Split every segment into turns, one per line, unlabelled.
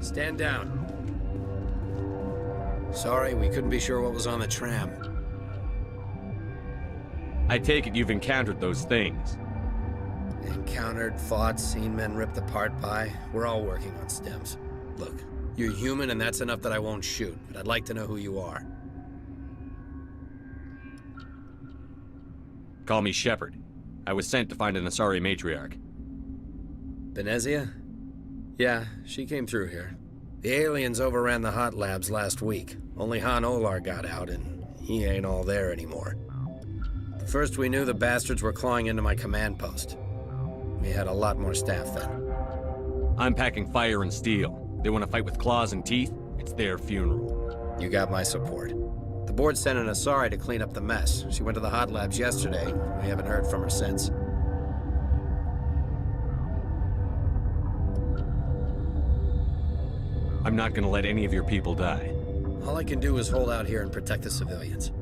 Stand down. Sorry, we couldn't be sure what was on the tram.
I take it you've encountered those things.
Encountered, fought, seen men ripped apart by. We're all working on stems. Look, you're human and that's enough that I won't shoot, but I'd like to know who you are.
Call me Shepard. I was sent to find an Asari matriarch.
Benezia? Yeah, she came through here. The aliens overran the hot labs last week. Only Han Olar got out, and he ain't all there anymore. The first we knew, the bastards were clawing into my command post. We had a lot more staff then.
I'm packing fire and steel. They want to fight with claws and teeth? It's their funeral.
You got my support. The board sent an Asari to clean up the mess. She went to the hot labs yesterday. We haven't heard from her since.
I'm not gonna let any of your people die.
All I can do is hold out here and protect the civilians.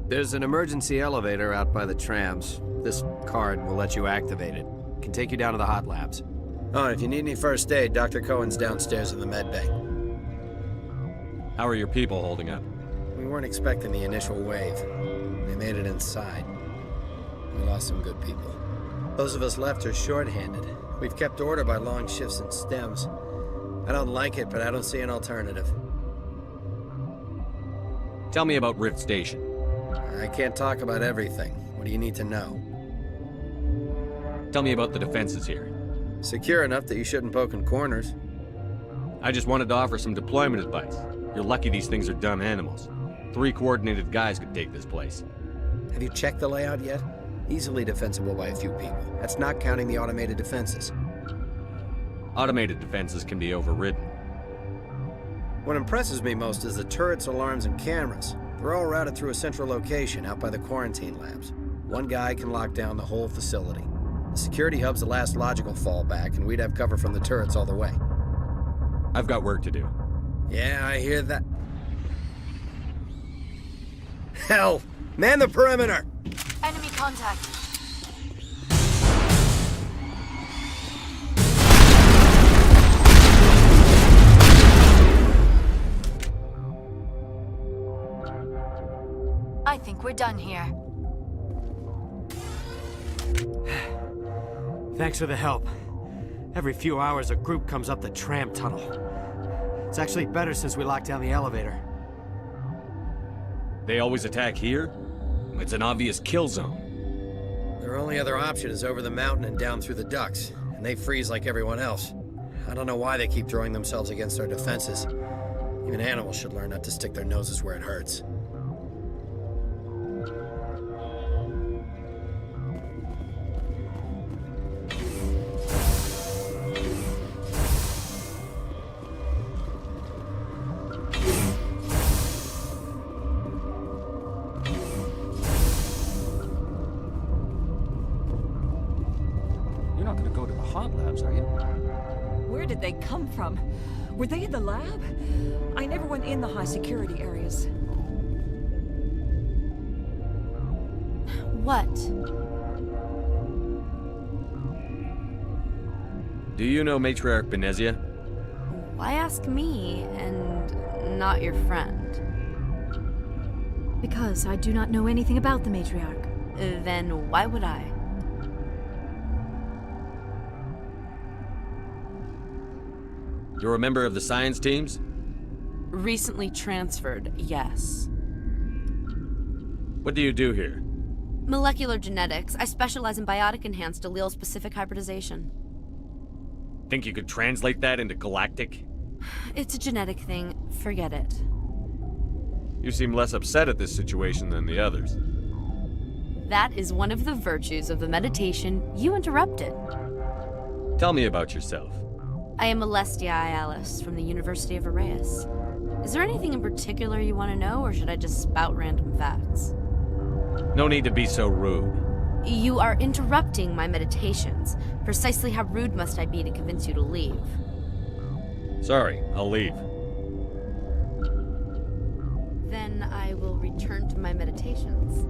There's an emergency elevator out by the trams. This card will let you activate it. It can take you down to the hot labs. Oh, and if you need any first aid, Dr. Cohen's downstairs in the med bay.
How are your people holding up?
We weren't expecting the initial wave. They made it inside. We lost some good people. Those of us left are short-handed. We've kept order by long shifts and stems. I don't like it, but I don't see an alternative.
Tell me about Rift Station.
I can't talk about everything. What do you need to know?
Tell me about the defenses here.
Secure enough that you shouldn't poke in corners.
I just wanted to offer some deployment advice. You're lucky these things are dumb animals. 3 coordinated guys could take this place.
Have you checked the layout yet? Easily defensible by a few people. That's not counting the automated defenses.
Automated defenses can be overridden.
What impresses me most is the turrets, alarms, and cameras. They're all routed through a central location out by the quarantine labs. One guy can lock down the whole facility. The security hub's the last logical fallback, and we'd have cover from the turrets all the way.
I've got work to do.
Yeah, I hear that. Hell! Man the perimeter!
Enemy contact. I think we're done here.
Thanks for the help. Every few hours, a group comes up the tram tunnel. It's actually better since we locked down the elevator.
They always attack here? It's an obvious kill zone.
Their only other option is over the mountain and down through the ducts, and they freeze like everyone else. I don't know why they keep throwing themselves against our defenses. Even animals should learn not to stick their noses where it hurts.
Where did they come from? Were they in the lab? I never went in the high security areas.
What?
Do you know Matriarch Benezia?
Why ask me and not your friend?
Because I do not know anything about the matriarch.
Then why would I?
You're a member of the science teams?
Recently transferred, yes.
What do you do here?
Molecular genetics. I specialize in biotic-enhanced allele-specific hybridization.
Think you could translate that into galactic?
It's a genetic thing. Forget it.
You seem less upset at this situation than the others.
That is one of the virtues of the meditation you interrupted.
Tell me about yourself.
I am Alestia Ayalis from the University of Arraeus. Is there anything in particular you want to know, or should I just spout random facts?
No need to be so rude.
You are interrupting my meditations. Precisely how rude must I be to convince you to leave?
Sorry, I'll leave.
Then I will return to my meditations.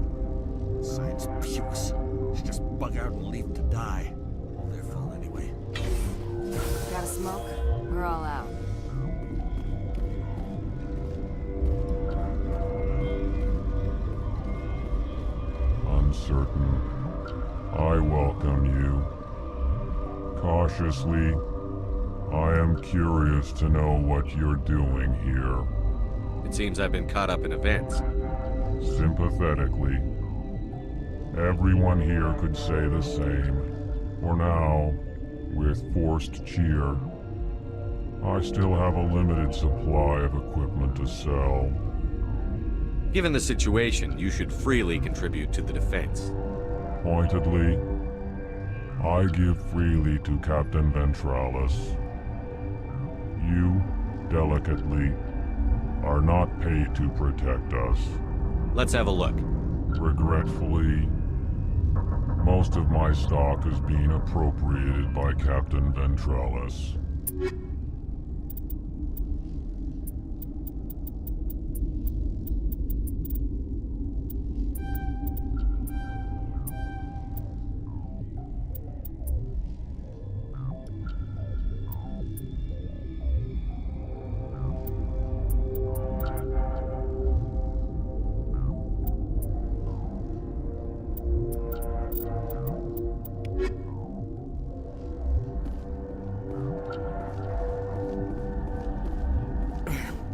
Science pukes. Should just bug out and leave to die. All their fault anyway.
Got a smoke? We're all out.
certain. I welcome you. Cautiously, I am curious to know what you're doing here.
It seems I've been caught up in events.
Sympathetically. Everyone here could say the same. For now, with forced cheer, I still have a limited supply of equipment to sell.
Given the situation, you should freely contribute to the defense.
Pointedly, I give freely to Captain Ventralis. You, delicately, are not paid to protect us.
Let's have a look.
Regretfully, most of my stock is being appropriated by Captain Ventralis.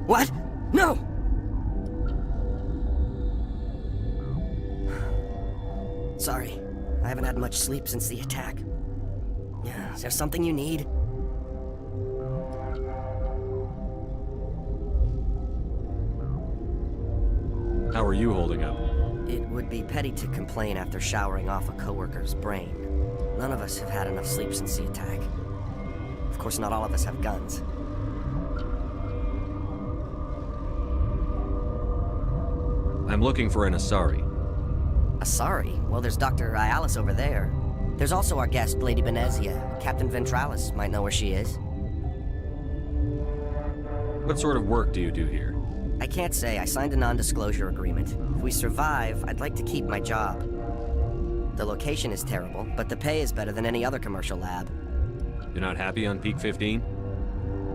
What? No! Sorry, I haven't had much sleep since the attack. Yeah, is there something you need?
How are you holding up?
It would be petty to complain after showering off a coworker's brain. None of us have had enough sleep since the attack. Of course, not all of us have guns.
I'm looking for an Asari.
Asari? Well, there's Dr. Ayalis over there. There's also our guest, Lady Benezia. Captain Ventralis might know where she is.
What sort of work do you do here?
I can't say. I signed a non-disclosure agreement. If we survive, I'd like to keep my job. The location is terrible, but the pay is better than any other commercial lab.
You're not happy on Peak 15?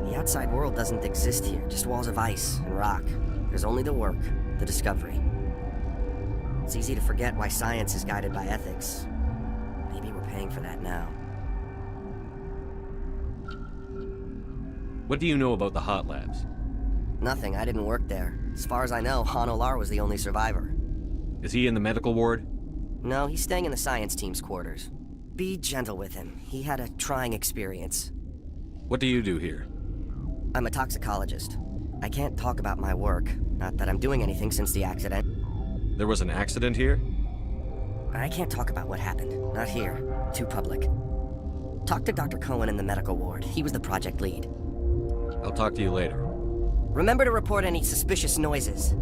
The outside world doesn't exist here, just walls of ice and rock. There's only the work, the discovery. It's easy to forget why science is guided by ethics. Maybe we're paying for that now.
What do you know about the hot labs?
Nothing, I didn't work there. As far as I know, Han Olar was the only survivor.
Is he in the medical ward?
No, he's staying in the science team's quarters. Be gentle with him. He had a trying experience.
What do you do here?
I'm a toxicologist. I can't talk about my work. Not that I'm doing anything since the accident.
There was an accident here?
I can't talk about what happened. Not here. Too public. Talk to Dr. Cohen in the medical ward. He was the project lead.
I'll talk to you later.
Remember to report any suspicious noises.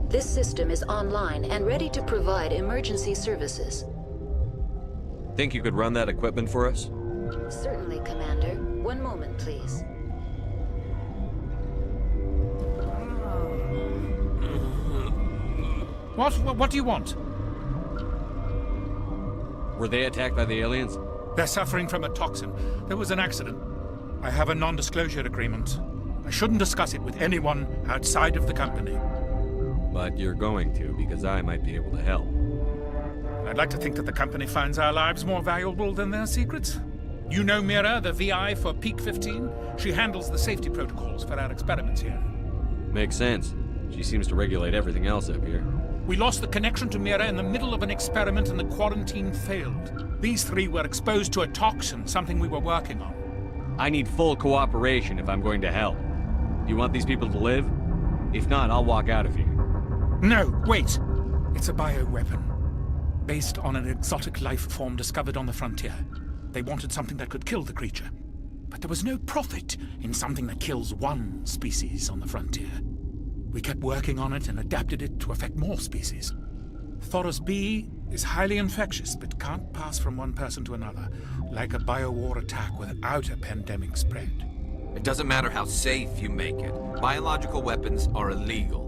This system is online and ready to provide emergency services.
Think you could run that equipment for us?
Certainly, Commander. One moment, please.
What do you want?
Were they attacked by the aliens?
They're suffering from a toxin. There was an accident. I have a non-disclosure agreement. I shouldn't discuss it with anyone outside of the company.
But you're going to, because I might be able to help.
I'd like to think that the company finds our lives more valuable than their secrets. You know Mira, the VI for Peak 15? She handles the safety protocols for our experiments here.
Makes sense. She seems to regulate everything else up here.
We lost the connection to Mira in the middle of an experiment and the quarantine failed. These three were exposed to a toxin, something we were working on.
I need full cooperation if I'm going to help. Do you want these people to live? If not, I'll walk out of here.
No, wait! It's a bioweapon. Based on an exotic life form discovered on the frontier. They wanted something that could kill the creature. But there was no profit in something that kills one species on the frontier. We kept working on it and adapted it to affect more species. Thoros B is highly infectious, but can't pass from one person to another, like a biowar attack without a pandemic spread.
It doesn't matter how safe you make it. Biological weapons are illegal.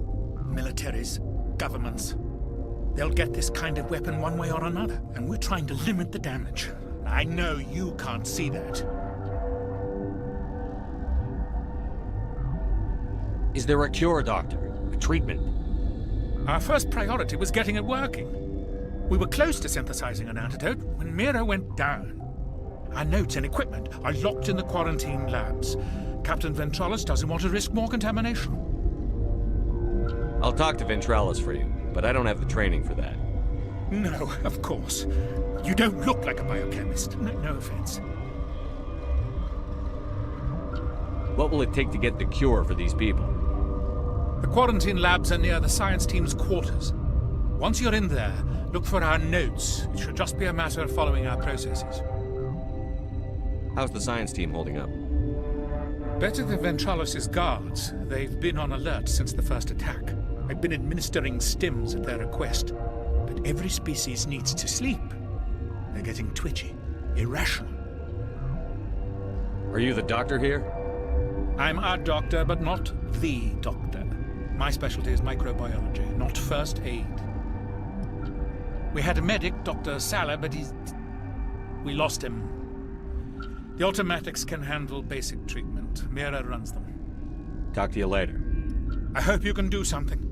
Militaries, governments, They'll get this kind of weapon one way or another, and we're trying to limit the damage. I know you can't see that.
Is there a cure, Doctor? A treatment?
Our first priority was getting it working. We were close to synthesizing an antidote when Mira went down. Our notes and equipment are locked in the quarantine labs. Captain Ventralis doesn't want to risk more contamination.
I'll talk to Ventralis for you, but I don't have the training for that.
No, of course. You don't look like a biochemist. No offense.
What will it take to get the cure for these people?
The quarantine labs are near the science team's quarters. Once you're in there, look for our notes. It should just be a matter of following our processes.
How's the science team holding up?
Better than Ventralis' guards. They've been on alert since the first attack. I've been administering stims at their request. But every species needs to sleep. They're getting twitchy, irrational.
Are you the doctor here?
I'm a doctor, but not the doctor. My specialty is microbiology, not first aid. We had a medic, Dr. Salah, but we lost him. The automatics can handle basic treatment. Mira runs them.
Talk to you later.
I hope you can do something.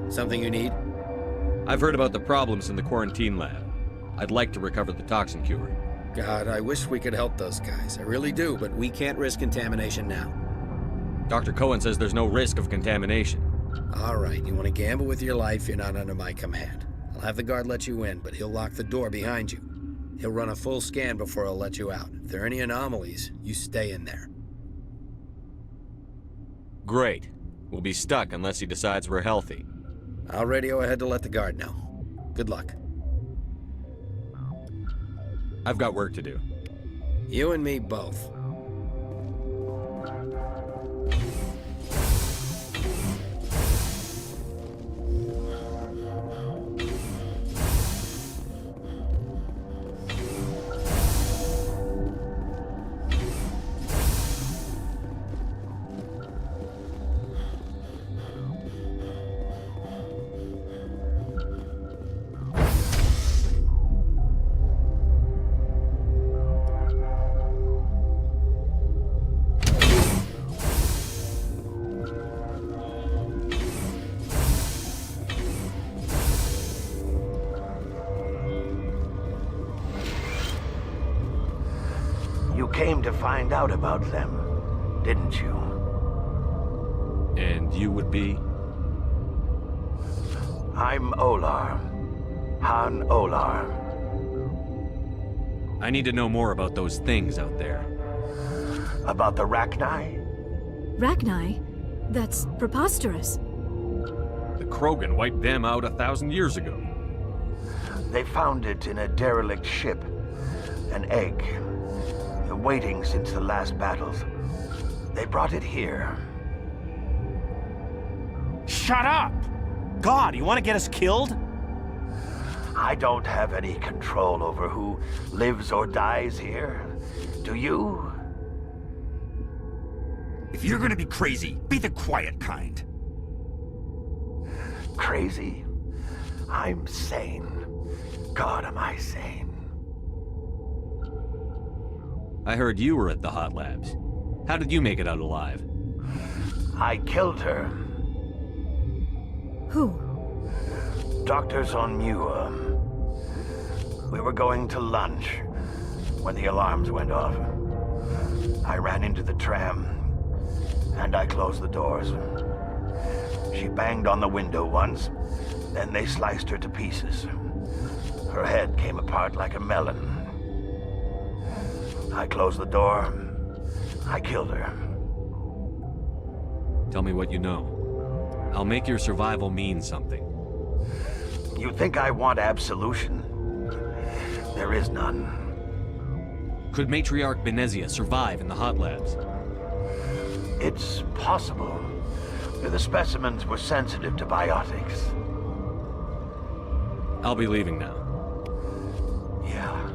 Something you need?
I've heard about the problems in the quarantine lab. I'd like to recover the toxin cure.
God, I wish we could help those guys. I really do, but we can't risk contamination now.
Dr. Cohen says there's no risk of contamination.
All right, you want to gamble with your life, you're not under my command. I'll have the guard let you in, but he'll lock the door behind you. He'll run a full scan before he'll let you out. If there are any anomalies, you stay in there.
Great. We'll be stuck unless he decides we're healthy.
I'll radio ahead to let the guard know. Good luck.
I've got work to do.
You and me both.
You came to find out about them, didn't you?
And you would be?
I'm Olar. Han Olar.
I need to know more about those things out there.
About the Rachni?
Rachni? That's preposterous.
The Krogan wiped them out 1,000 years ago.
They found it in a derelict ship. An egg. Waiting since the last battles. They brought it here.
Shut up! God, you want to get us killed?
I don't have any control over who lives or dies here. Do you?
If you're gonna be crazy, be the quiet kind.
Crazy? I'm sane. God, am I sane.
I heard you were at the hot labs. How did you make it out alive?
I killed her.
Who?
Dr. Zonmua. We were going to lunch when the alarms went off. I ran into the tram, and I closed the doors. She banged on the window once, then they sliced her to pieces. Her head came apart like a melon. I closed the door. I killed her.
Tell me what you know. I'll make your survival mean something.
You think I want absolution? There is none.
Could Matriarch Benezia survive in the hot labs?
It's possible. The specimens were sensitive to biotics.
I'll be leaving now.
Yeah.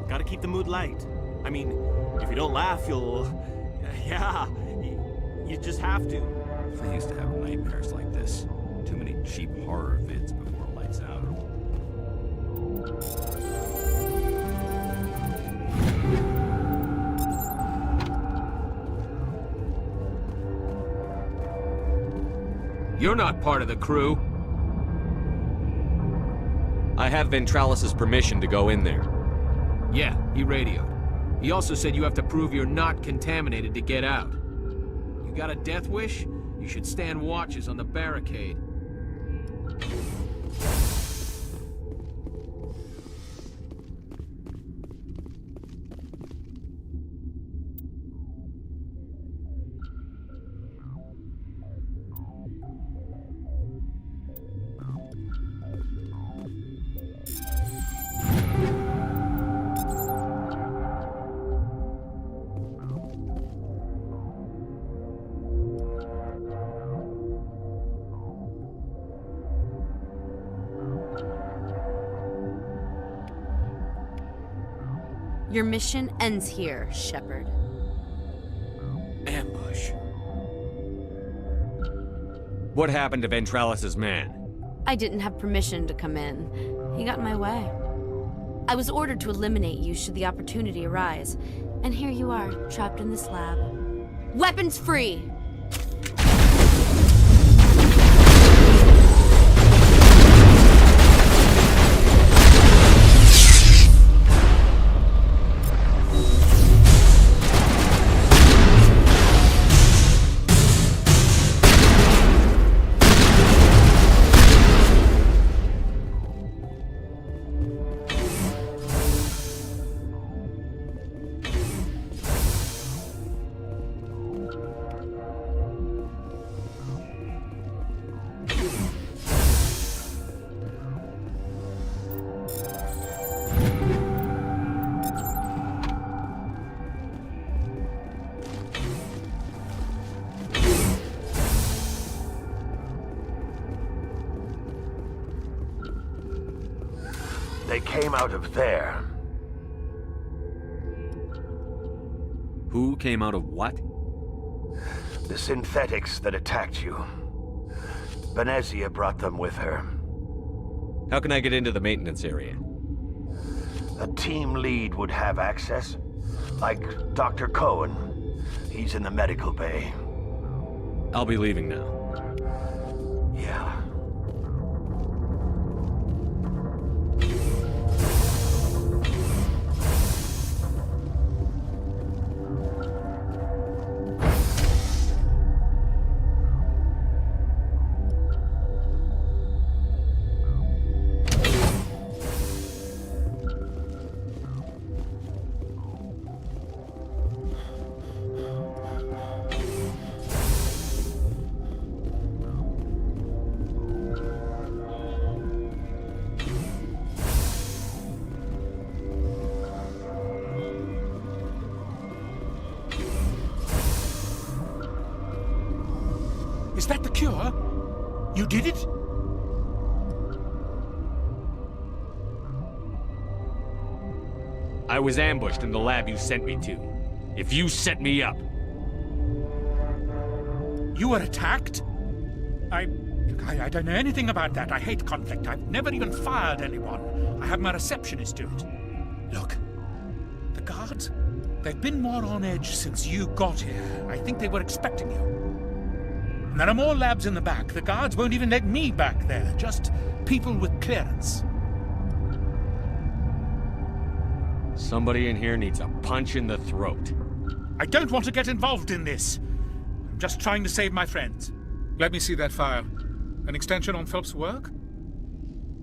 Gotta keep the mood light. I mean, if you don't laugh, you'll... Yeah, you just have to.
I used to have nightmares like this. Too many cheap horror vids before lights out.
You're not part of the crew.
I have Ventralis's permission to go in there.
Yeah, he radioed. He also said you have to prove you're not contaminated to get out. You got a death wish? You should stand watches on the barricade.
Your mission ends here, Shepard.
Ambush.
What happened to Ventralis's man?
I didn't have permission to come in. He got in my way. I was ordered to eliminate you should the opportunity arise. And here you are, trapped in this lab. Weapons free!
They came out of there.
Who came out of what?
The synthetics that attacked you. Benezia brought them with her.
How can I get into the maintenance area?
A team lead would have access. Like Dr. Cohen. He's in the medical bay.
I'll be leaving now.
Yeah.
Is that the cure? You did it?
I was ambushed in the lab you sent me to. If you set me up...
You were attacked? I don't know anything about that. I hate conflict. I've never even fired anyone. I have my receptionist do it. Look, the guards, they've been more on edge since you got here. I think they were expecting you. And there are more labs in the back. The guards won't even let me back there. Just people with clearance.
Somebody in here needs a punch in the throat.
I don't want to get involved in this. I'm just trying to save my friends. Let me see that file. An extension on Phelps' work?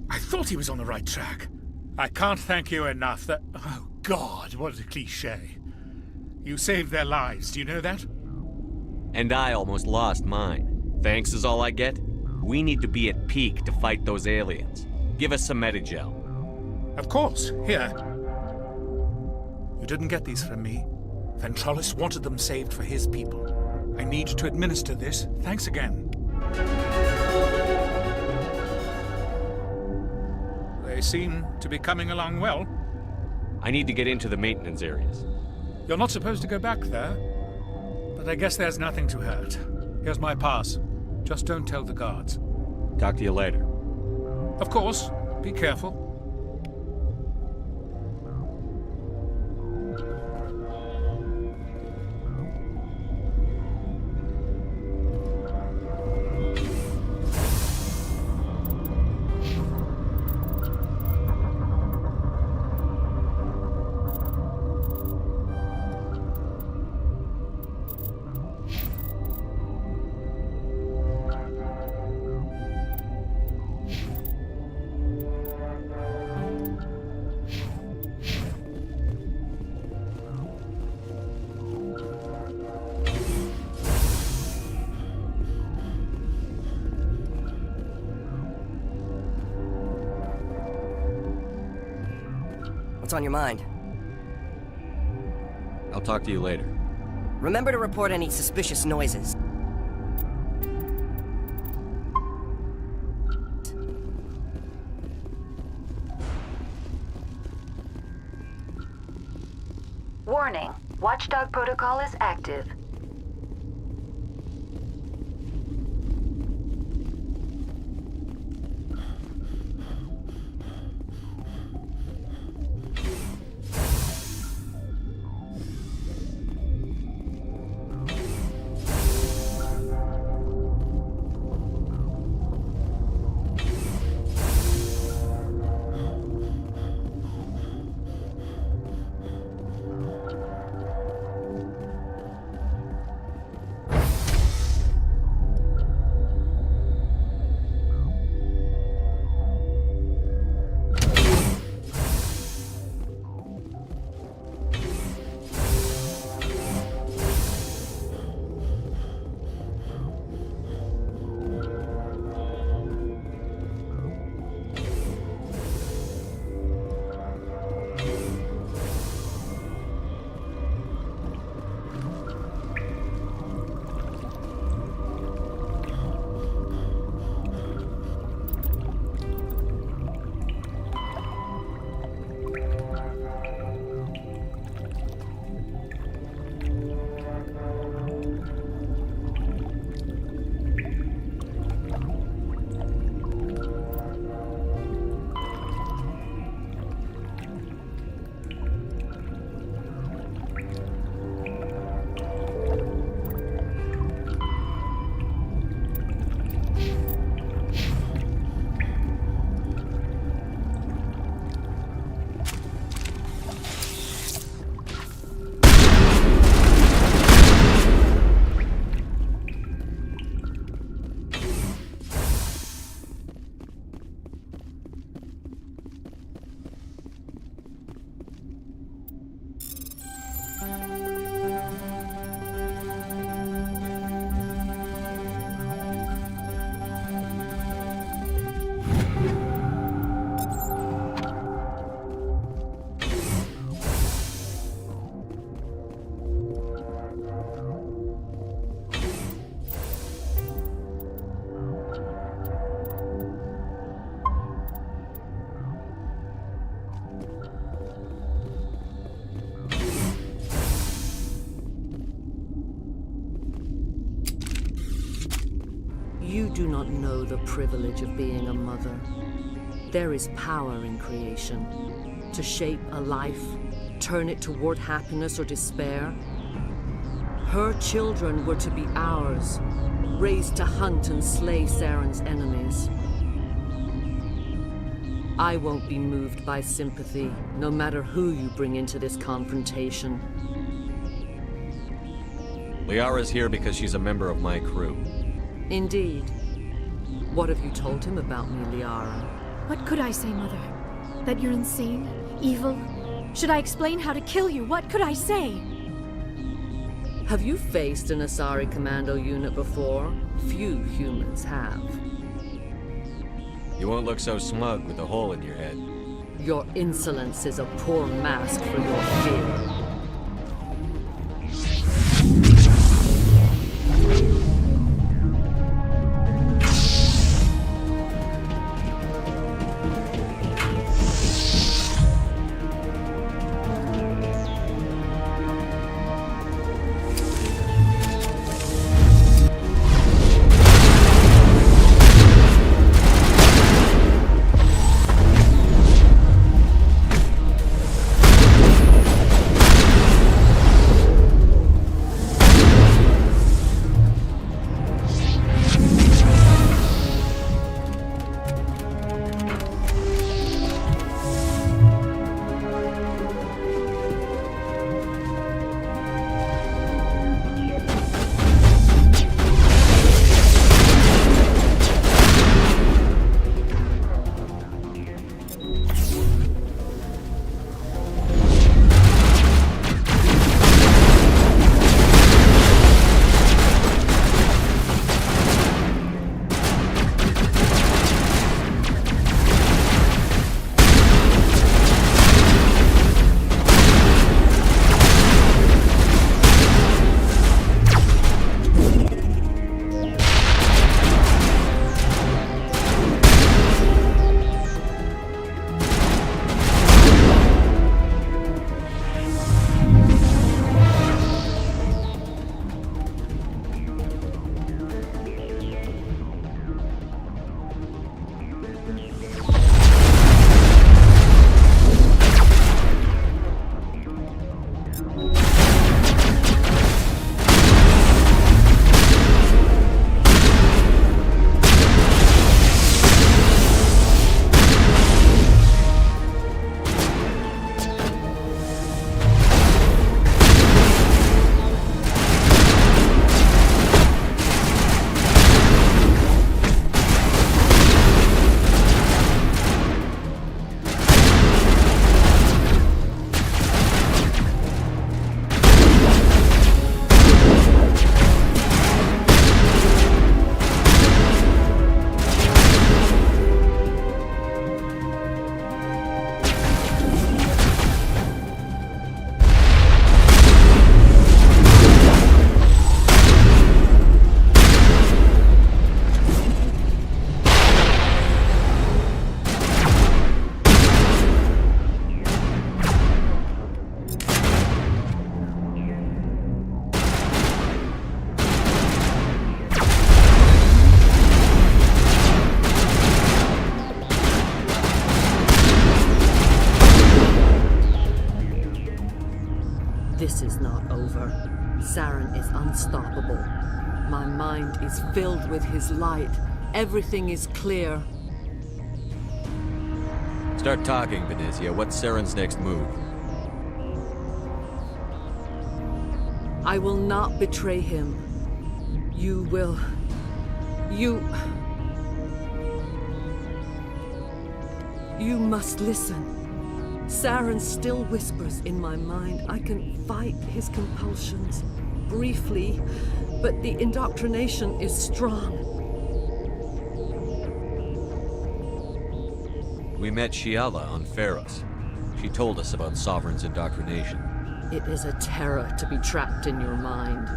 I thought he was on the right track. I can't thank you enough that... Oh, God, what a cliché. You saved their lives, do you know that?
And I almost lost mine. Thanks is all I get? We need to be at peak to fight those aliens. Give us some Medigel.
Of course, here. You didn't get these from me. Ventrolis wanted them saved for his people. I need to administer this. Thanks again. They seem to be coming along well.
I need to get into the maintenance areas.
You're not supposed to go back there, but I guess there's nothing to hurt. Here's my pass. Just don't tell the guards.
Talk to you later.
Of course. Be careful.
What's on your mind?
I'll talk to you later.
Remember to report any suspicious noises.
Warning. Watchdog protocol is active.
You do not know the privilege of being a mother. There is power in creation. To shape a life, turn it toward happiness or despair. Her children were to be ours, raised to hunt and slay Saren's enemies. I won't be moved by sympathy, no matter who you bring into this confrontation.
Liara's here because she's a member of my crew.
Indeed. What have you told him about me, Liara?
What could I say, Mother? That you're insane? Evil? Should I explain how to kill you? What could I say?
Have you faced an Asari commando unit before? Few humans have.
You won't look so smug with a hole in your head.
Your insolence is a poor mask for your fear. This is not over. Saren is unstoppable. My mind is filled with his light. Everything is clear.
Start talking, Benezia. What's Saren's next move?
I will not betray him. You will... You must listen. Saren still whispers in my mind. I can fight his compulsions, briefly, but the indoctrination is strong.
We met Shiala on Pharos. She told us about Sovereign's indoctrination.
It is a terror to be trapped in your mind,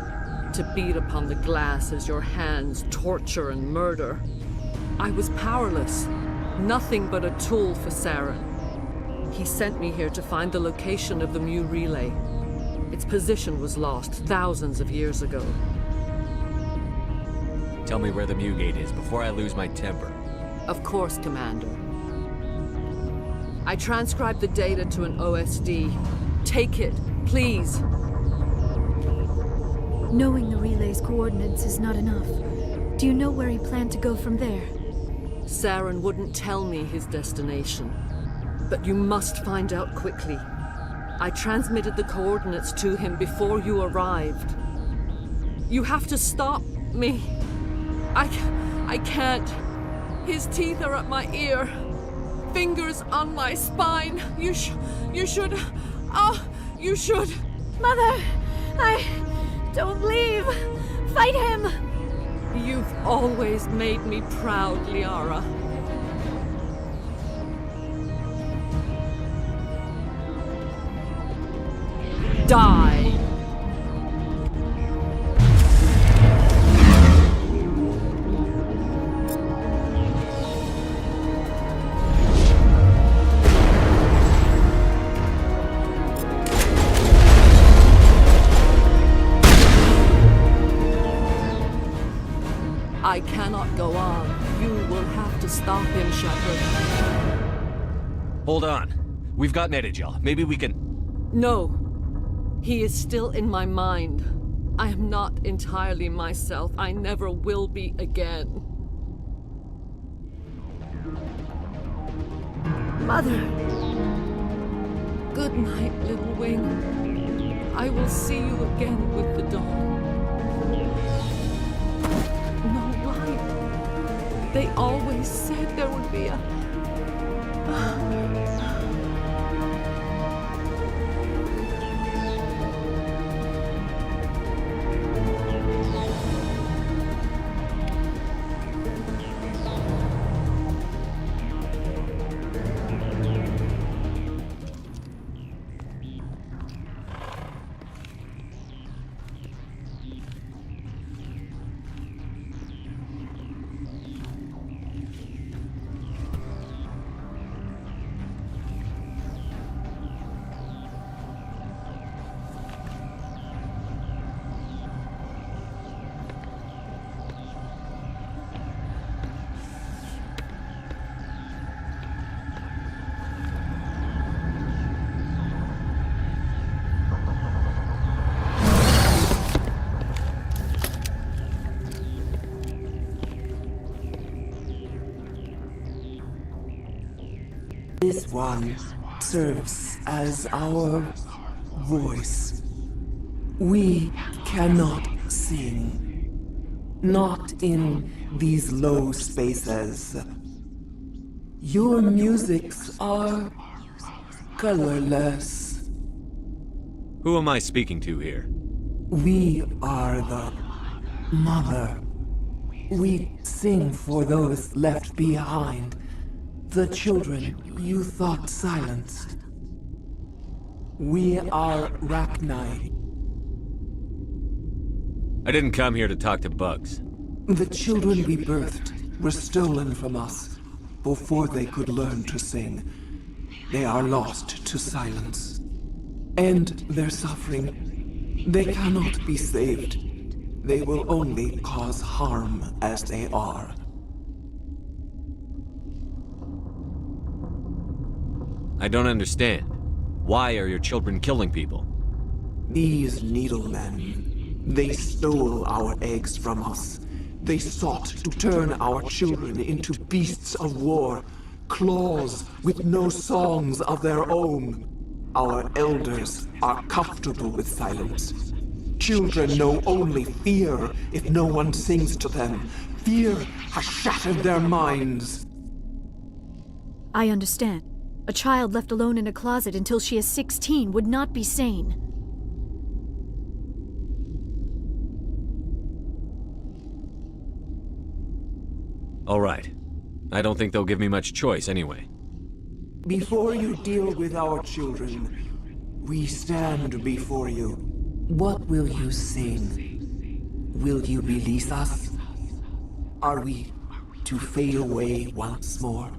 to beat upon the glass as your hands torture and murder. I was powerless, nothing but a tool for Saren. He sent me here to find the location of the Mu relay. Its position was lost thousands of years ago.
tell me where the Mugate is before I lose my temper.
Of course, Commander. I transcribed the data to an OSD. Take it, please.
Knowing the relay's coordinates is not enough. Do you know where he planned to go from there?
Saren wouldn't tell me his destination. But you must find out quickly. I transmitted the coordinates to him before you arrived. You have to stop me. I can't. His teeth are at my ear. Fingers on my spine. You should. Oh, you should.
Mother, don't leave. Fight him.
You've always made me proud, Liara. Die. I cannot go on. You will have to stop him, Shepard.
Hold on. We've got Medigel. Maybe we can...
No. He is still in my mind. I am not entirely myself. I never will be again.
Mother.
Good night, Little Wing. I will see you again with the dawn. No light. They always said there would be a...
This one serves as our voice. We cannot sing. Not in these low spaces. Your musics are colorless.
Who am I speaking to here?
We are the Mother. We sing for those left behind. The children you thought silenced. We are Rachni.
I didn't come here to talk to bugs.
The children we birthed were stolen from us before they could learn to sing. They are lost to silence. And their suffering, they cannot be saved. They will only cause harm as they are.
I don't understand. Why are your children killing people?
These needlemen, they stole our eggs from us. They sought to turn our children into beasts of war, claws with no songs of their own. Our elders are comfortable with silence. Children know only fear if no one sings to them. Fear has shattered their minds.
I understand. A child left alone in a closet until she is 16 would not be sane.
All right. I don't think they'll give me much choice anyway.
Before you deal with our children, we stand before you. What will you sing? Will you release us? Are we to fade away once more?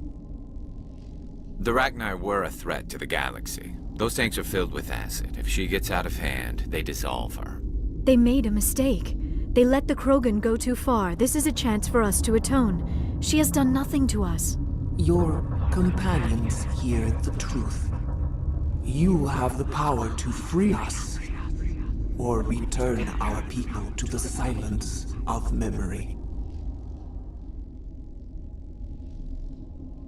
The Rachni were a threat to the galaxy. Those tanks are filled with acid. If she gets out of hand, they dissolve her.
They made a mistake. They let the Krogan go too far. This is a chance for us to atone. She has done nothing to us.
Your companions hear the truth. You have the power to free us, or return our people to the silence of memory.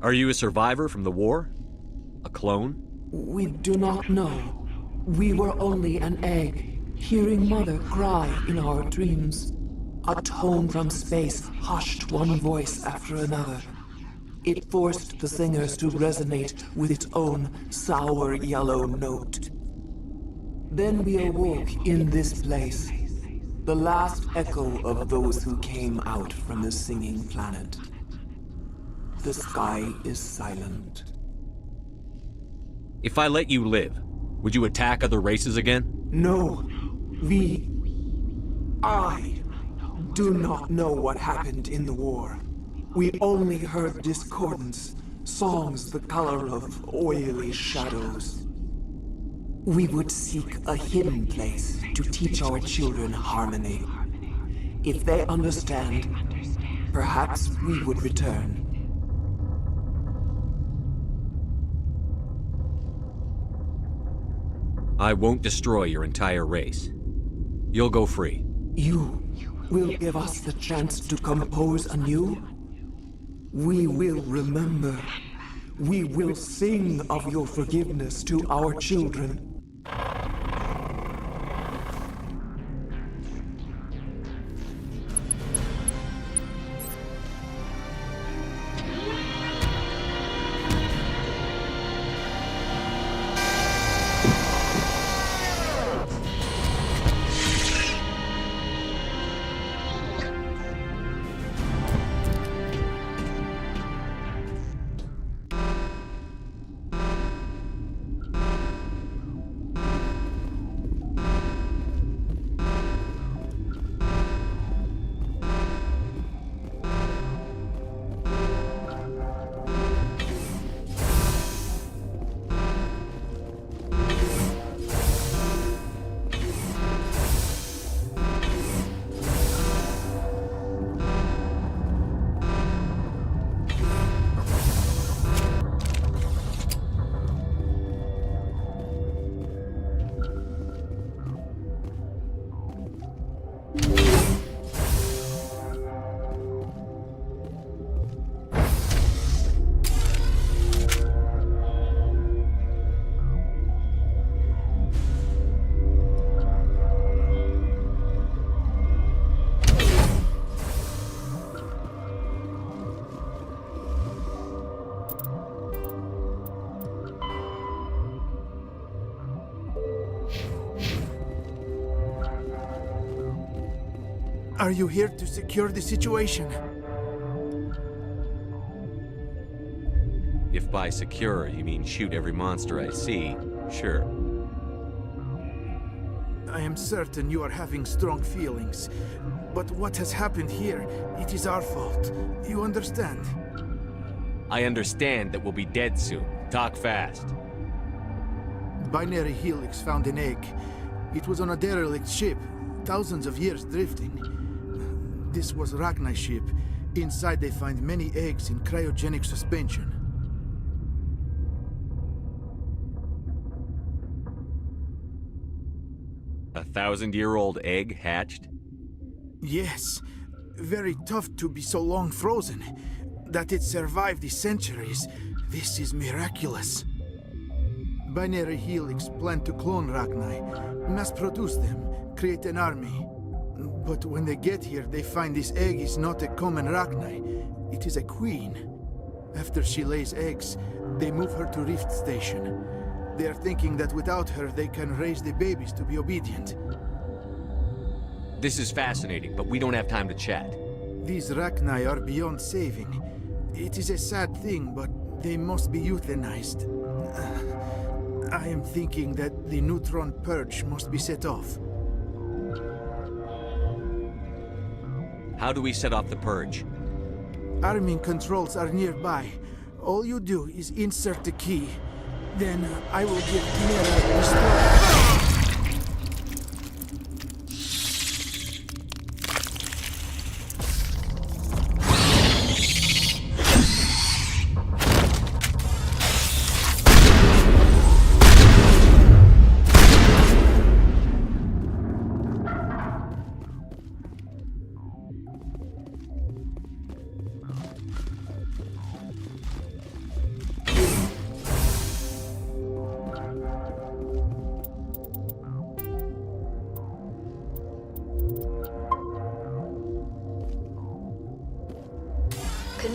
Are you a survivor from the war? A clone?
We do not know. We were only an egg, hearing Mother cry in our dreams. A tone from space hushed one voice after another. It forced the singers to resonate with its own sour yellow note. Then we awoke in this place, the last echo of those who came out from the singing planet. The sky is silent.
If I let you live, would you attack other races again?
No. I do not know what happened in the war. We only heard discordance, songs the color of oily shadows. We would seek a hidden place to teach our children harmony. If they understand, perhaps we would return.
I won't destroy your entire race. You'll go free.
You will give us the chance to compose anew? We will remember. We will sing of your forgiveness to our children.
Are you here to secure the situation?
If by secure you mean shoot every monster I see, sure.
I am certain you are having strong feelings. But what has happened here, it is our fault. You understand?
I understand that we'll be dead soon. Talk fast.
Binary Helix found an egg. It was on a derelict ship, thousands of years drifting. This was Rachni's ship. Inside they find many eggs in cryogenic suspension.
A 1,000-year-old egg hatched?
Yes. Very tough to be so long frozen. That it survived the centuries, this is miraculous. Binary Helix planned to clone Rachni, mass-produce them, create an army. But when they get here, they find this egg is not a common Rachni. It is a queen. After she lays eggs, they move her to Rift Station. They are thinking that without her, they can raise the babies to be obedient.
This is fascinating, but we don't have time to chat.
These Rachni are beyond saving. It is a sad thing, but they must be euthanized. I am thinking that the neutron purge must be set off.
How do we set off the purge?
Arming controls are nearby. All you do is insert the key. Then I will give Mira restore.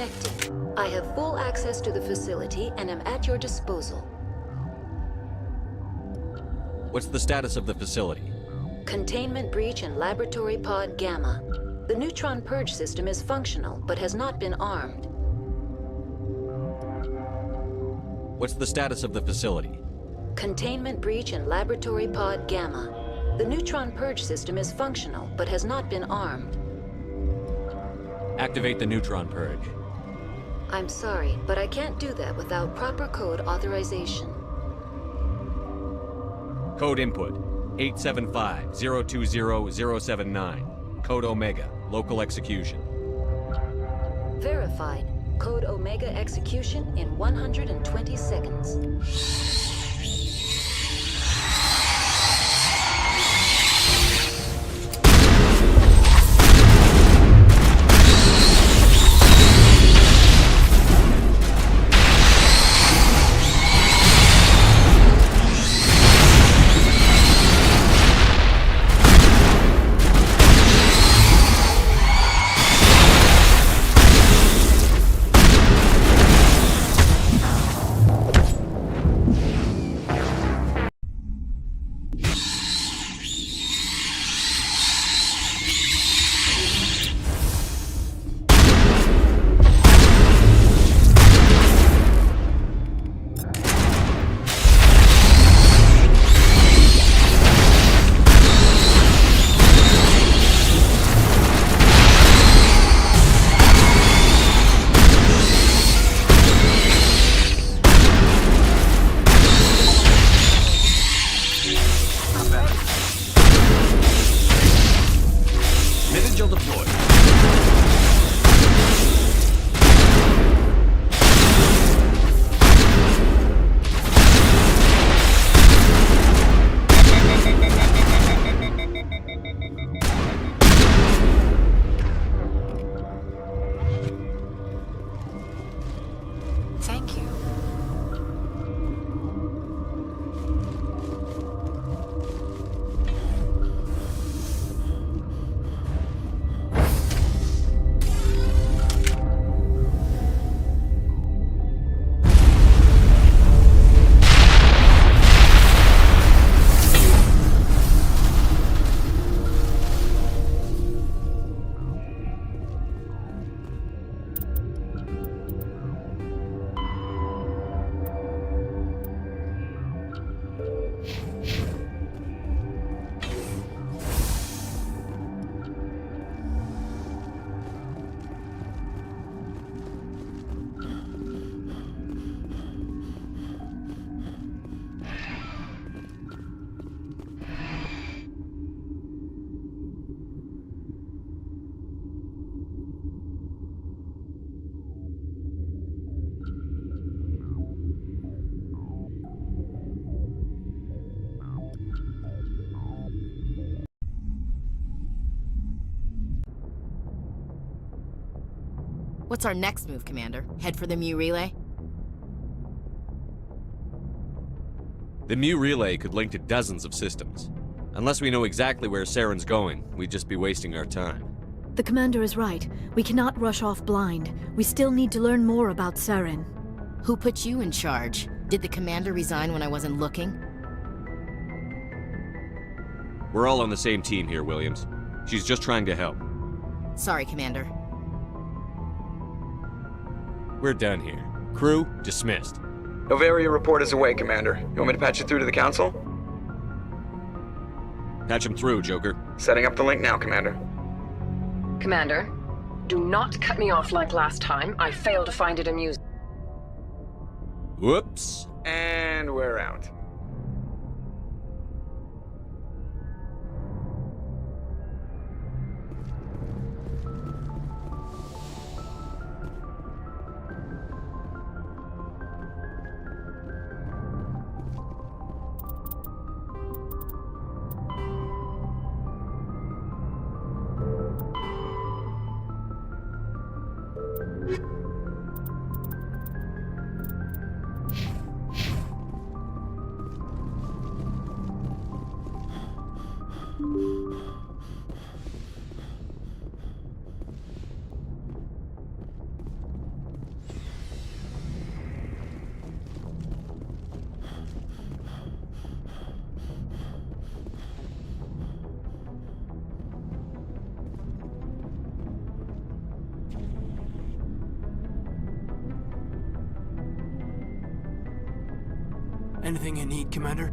Connecting. I have full access to the facility and am at your disposal.
What's the status of the facility?
Containment breach in Laboratory Pod Gamma. The neutron purge system is functional, but has not been armed.
What's the status of the facility?
Containment breach in Laboratory Pod Gamma. The neutron purge system is functional, but has not been armed.
Activate the neutron purge.
I'm sorry, but I can't do that without proper code authorization.
Code input 875-020-079. Code Omega. Local execution.
Verified. Code Omega execution in 120 seconds.
What's our next move, Commander? Head for the Mu relay?
The Mu relay could link to dozens of systems. Unless we know exactly where Saren's going, we'd just be wasting our time.
The Commander is right. We cannot rush off blind. We still need to learn more about Saren.
Who put you in charge? Did the Commander resign when I wasn't looking?
We're all on the same team here, Williams. She's just trying to help.
Sorry, Commander.
We're done here. Crew, dismissed.
Novaria report is away, Commander. You want me to patch you through to the Council?
Patch him through, Joker.
Setting up the link now, Commander.
Commander, do not cut me off like last time. I failed to find it amusing.
Whoops.
And we're out.
Anything you need, Commander?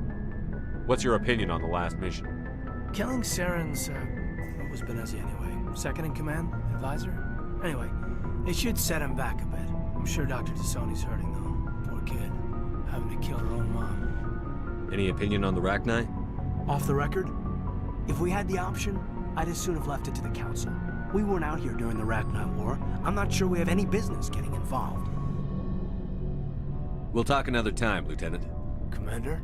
What's your opinion on the last mission?
Killing Saren's, what was Benezia anyway? Second in command? Advisor? Anyway, it should set him back a bit. I'm sure Dr. T'Soni's hurting, though. Poor kid. Having to kill her own mom.
Any opinion on the Rachni?
Off the record? If we had the option, I'd as soon have left it to the Council. We weren't out here during the Rachni War. I'm not sure we have any business getting involved.
We'll talk another time, Lieutenant.
Commander?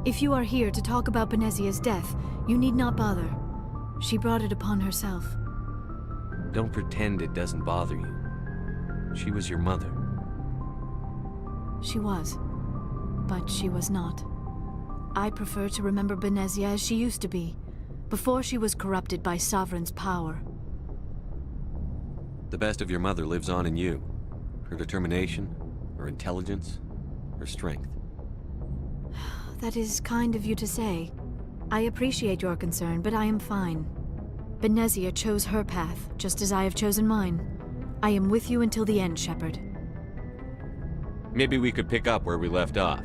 If you are here to talk about Benezia's death, you need not bother. She brought it upon herself.
Don't pretend it doesn't bother you. She was your mother.
She was. But she was not. I prefer to remember Benezia as she used to be, before she was corrupted by Sovereign's power.
The best of your mother lives on in you. Her determination, her intelligence, her strength.
That is kind of you to say. I appreciate your concern, but I am fine. Benezia chose her path, just as I have chosen mine. I am with you until the end, Shepard.
Maybe we could pick up where we left off.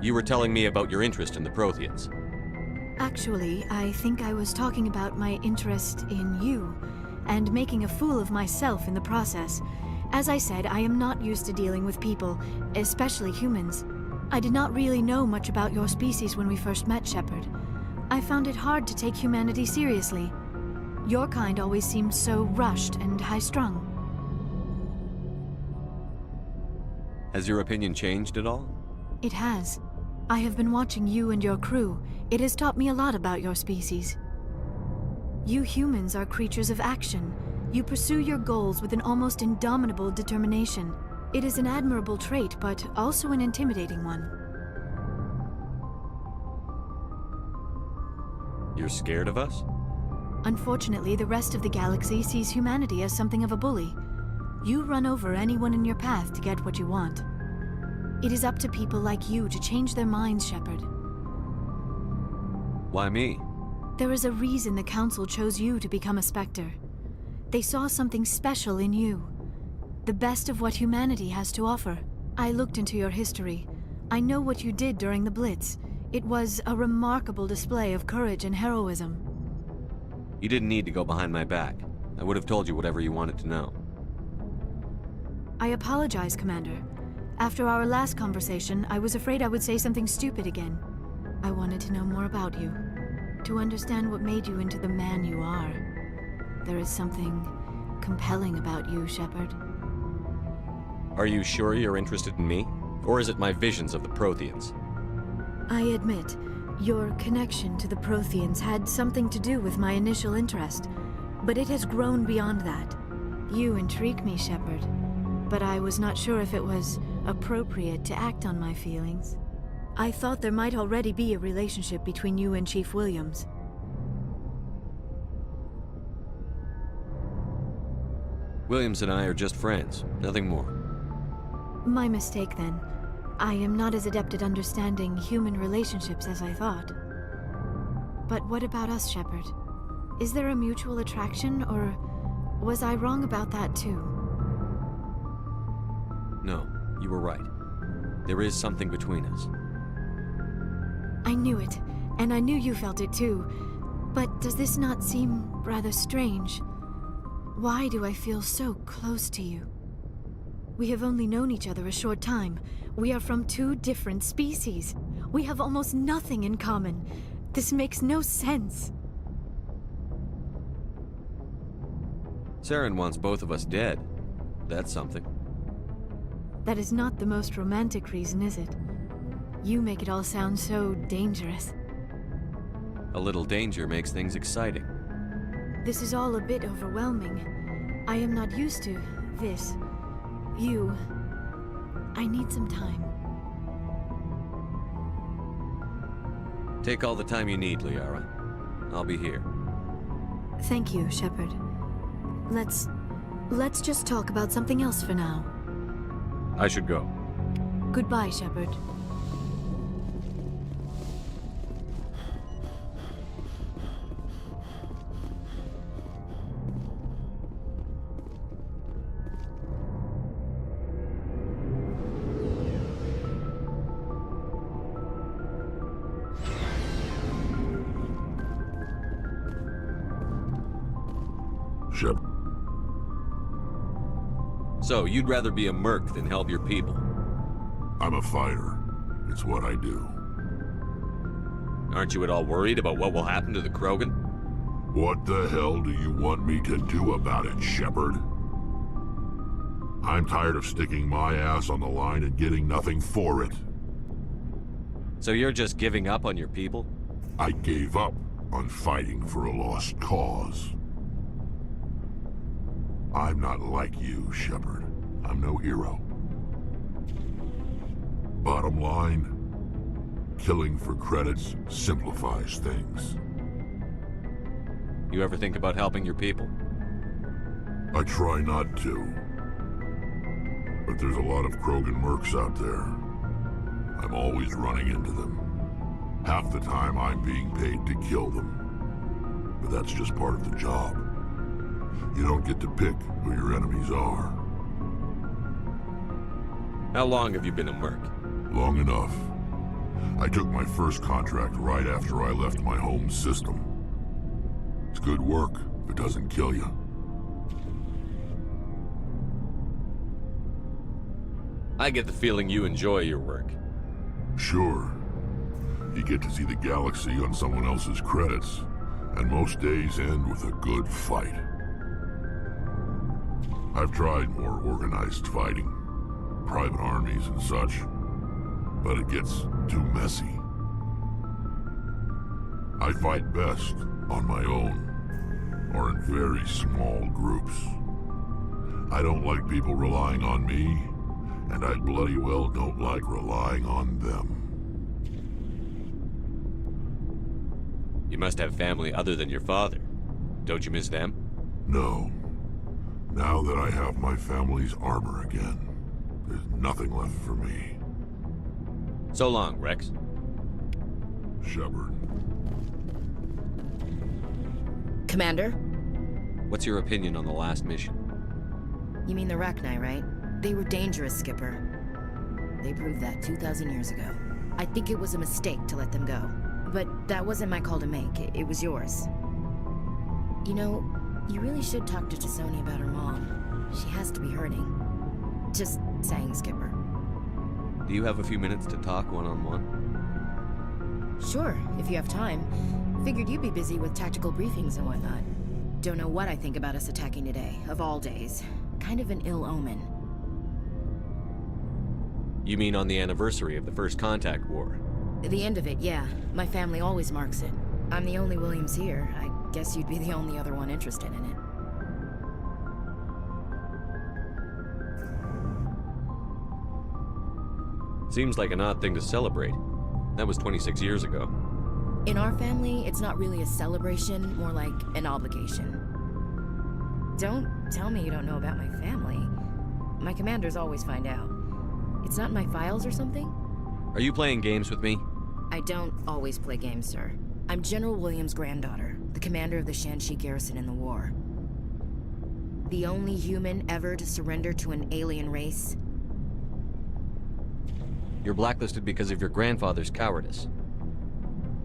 You were telling me about your interest in the Protheans.
Actually, I think I was talking about my interest in you, and making a fool of myself in the process. As I said, I am not used to dealing with people, especially humans. I did not really know much about your species when we first met, Shepard. I found it hard to take humanity seriously. Your kind always seemed so rushed and high-strung.
Has your opinion changed at all?
It has. I have been watching you and your crew. It has taught me a lot about your species. You humans are creatures of action. You pursue your goals with an almost indomitable determination. It is an admirable trait, but also an intimidating one.
You're scared of us?
Unfortunately, the rest of the galaxy sees humanity as something of a bully. You run over anyone in your path to get what you want. It is up to people like you to change their minds, Shepard.
Why me?
There is a reason the Council chose you to become a Spectre. They saw something special in you. The best of what humanity has to offer. I looked into your history. I know what you did during the Blitz. It was a remarkable display of courage and heroism.
You didn't need to go behind my back. I would have told you whatever you wanted to know.
I apologize, Commander. After our last conversation, I was afraid I would say something stupid again. I wanted to know more about you. To understand what made you into the man you are. There is something compelling about you, Shepard.
Are you sure you're interested in me? Or is it my visions of the Protheans?
I admit, your connection to the Protheans had something to do with my initial interest, but it has grown beyond that. You intrigue me, Shepard, but I was not sure if it was appropriate to act on my feelings. I thought there might already be a relationship between you and Chief Williams.
Williams and I are just friends, nothing more.
My mistake, then. I am not as adept at understanding human relationships as I thought. But what about us, Shepard? Is there a mutual attraction, or was I wrong about that too?
No, you were right. There is something between us.
I knew it, and I knew you felt it too. But does this not seem rather strange? Why do I feel so close to you? We have only known each other a short time. We are from two different species. We have almost nothing in common. This makes no sense.
Saren wants both of us dead. That's something.
That is not the most romantic reason, is it? You make it all sound so dangerous.
A little danger makes things exciting.
This is all a bit overwhelming. I am not used to this. You... I need some time.
Take all the time you need, Liara. I'll be here.
Thank you, Shepard. Let's Let's just talk about something else for now.
I should go.
Goodbye, Shepard.
Shepard.
So, you'd rather be a merc than help your people?
I'm a fighter. It's what I do.
Aren't you at all worried about what will happen to the Krogan?
What the hell do you want me to do about it, Shepard? I'm tired of sticking my ass on the line and getting nothing for it.
So you're just giving up on your people?
I gave up on fighting for a lost cause. I'm not like you, Shepard. I'm no hero. Bottom line, killing for credits simplifies things.
You ever think about helping your people?
I try not to. But there's a lot of Krogan mercs out there. I'm always running into them. Half the time I'm being paid to kill them. But that's just part of the job. You don't get to pick who your enemies are.
How long have you been a merc?
Long enough. I took my first contract right after I left my home system. It's good work if it doesn't kill you.
I get the feeling you enjoy your work.
Sure. You get to see the galaxy on someone else's credits, and most days end with a good fight. I've tried more organized fighting, private armies and such, but it gets too messy. I fight best on my own, or in very small groups. I don't like people relying on me, and I bloody well don't like relying on them.
You must have family other than your father. Don't you miss them?
No. Now that I have my family's armor again, there's nothing left for me.
So long, Rex.
Shepard.
Commander?
What's your opinion on the last mission?
You mean the Rachni, right? They were dangerous, Skipper. They proved that 2,000 years ago. I think it was a mistake to let them go. But that wasn't my call to make. It was yours. You know, you really should talk to T'Soni about her mom. She has to be hurting. Just saying, Skipper.
Do you have a few minutes to talk one-on-one?
Sure, if you have time. Figured you'd be busy with tactical briefings and whatnot. Don't know what I think about us attacking today, of all days. Kind of an ill omen.
You mean on the anniversary of the First Contact War?
The end of it, yeah. My family always marks it. I'm the only Williams here. I guess you'd be the only other one interested in it.
Seems like an odd thing to celebrate. That was 26 years ago.
In our family, it's not really a celebration, more like an obligation. Don't tell me you don't know about my family. My commanders always find out. It's not in my files or something?
Are you playing games with me?
I don't always play games, sir. I'm General Williams' granddaughter, the commander of the Shanxi garrison in the war. The only human ever to surrender to an alien race.
You're blacklisted because of your grandfather's cowardice.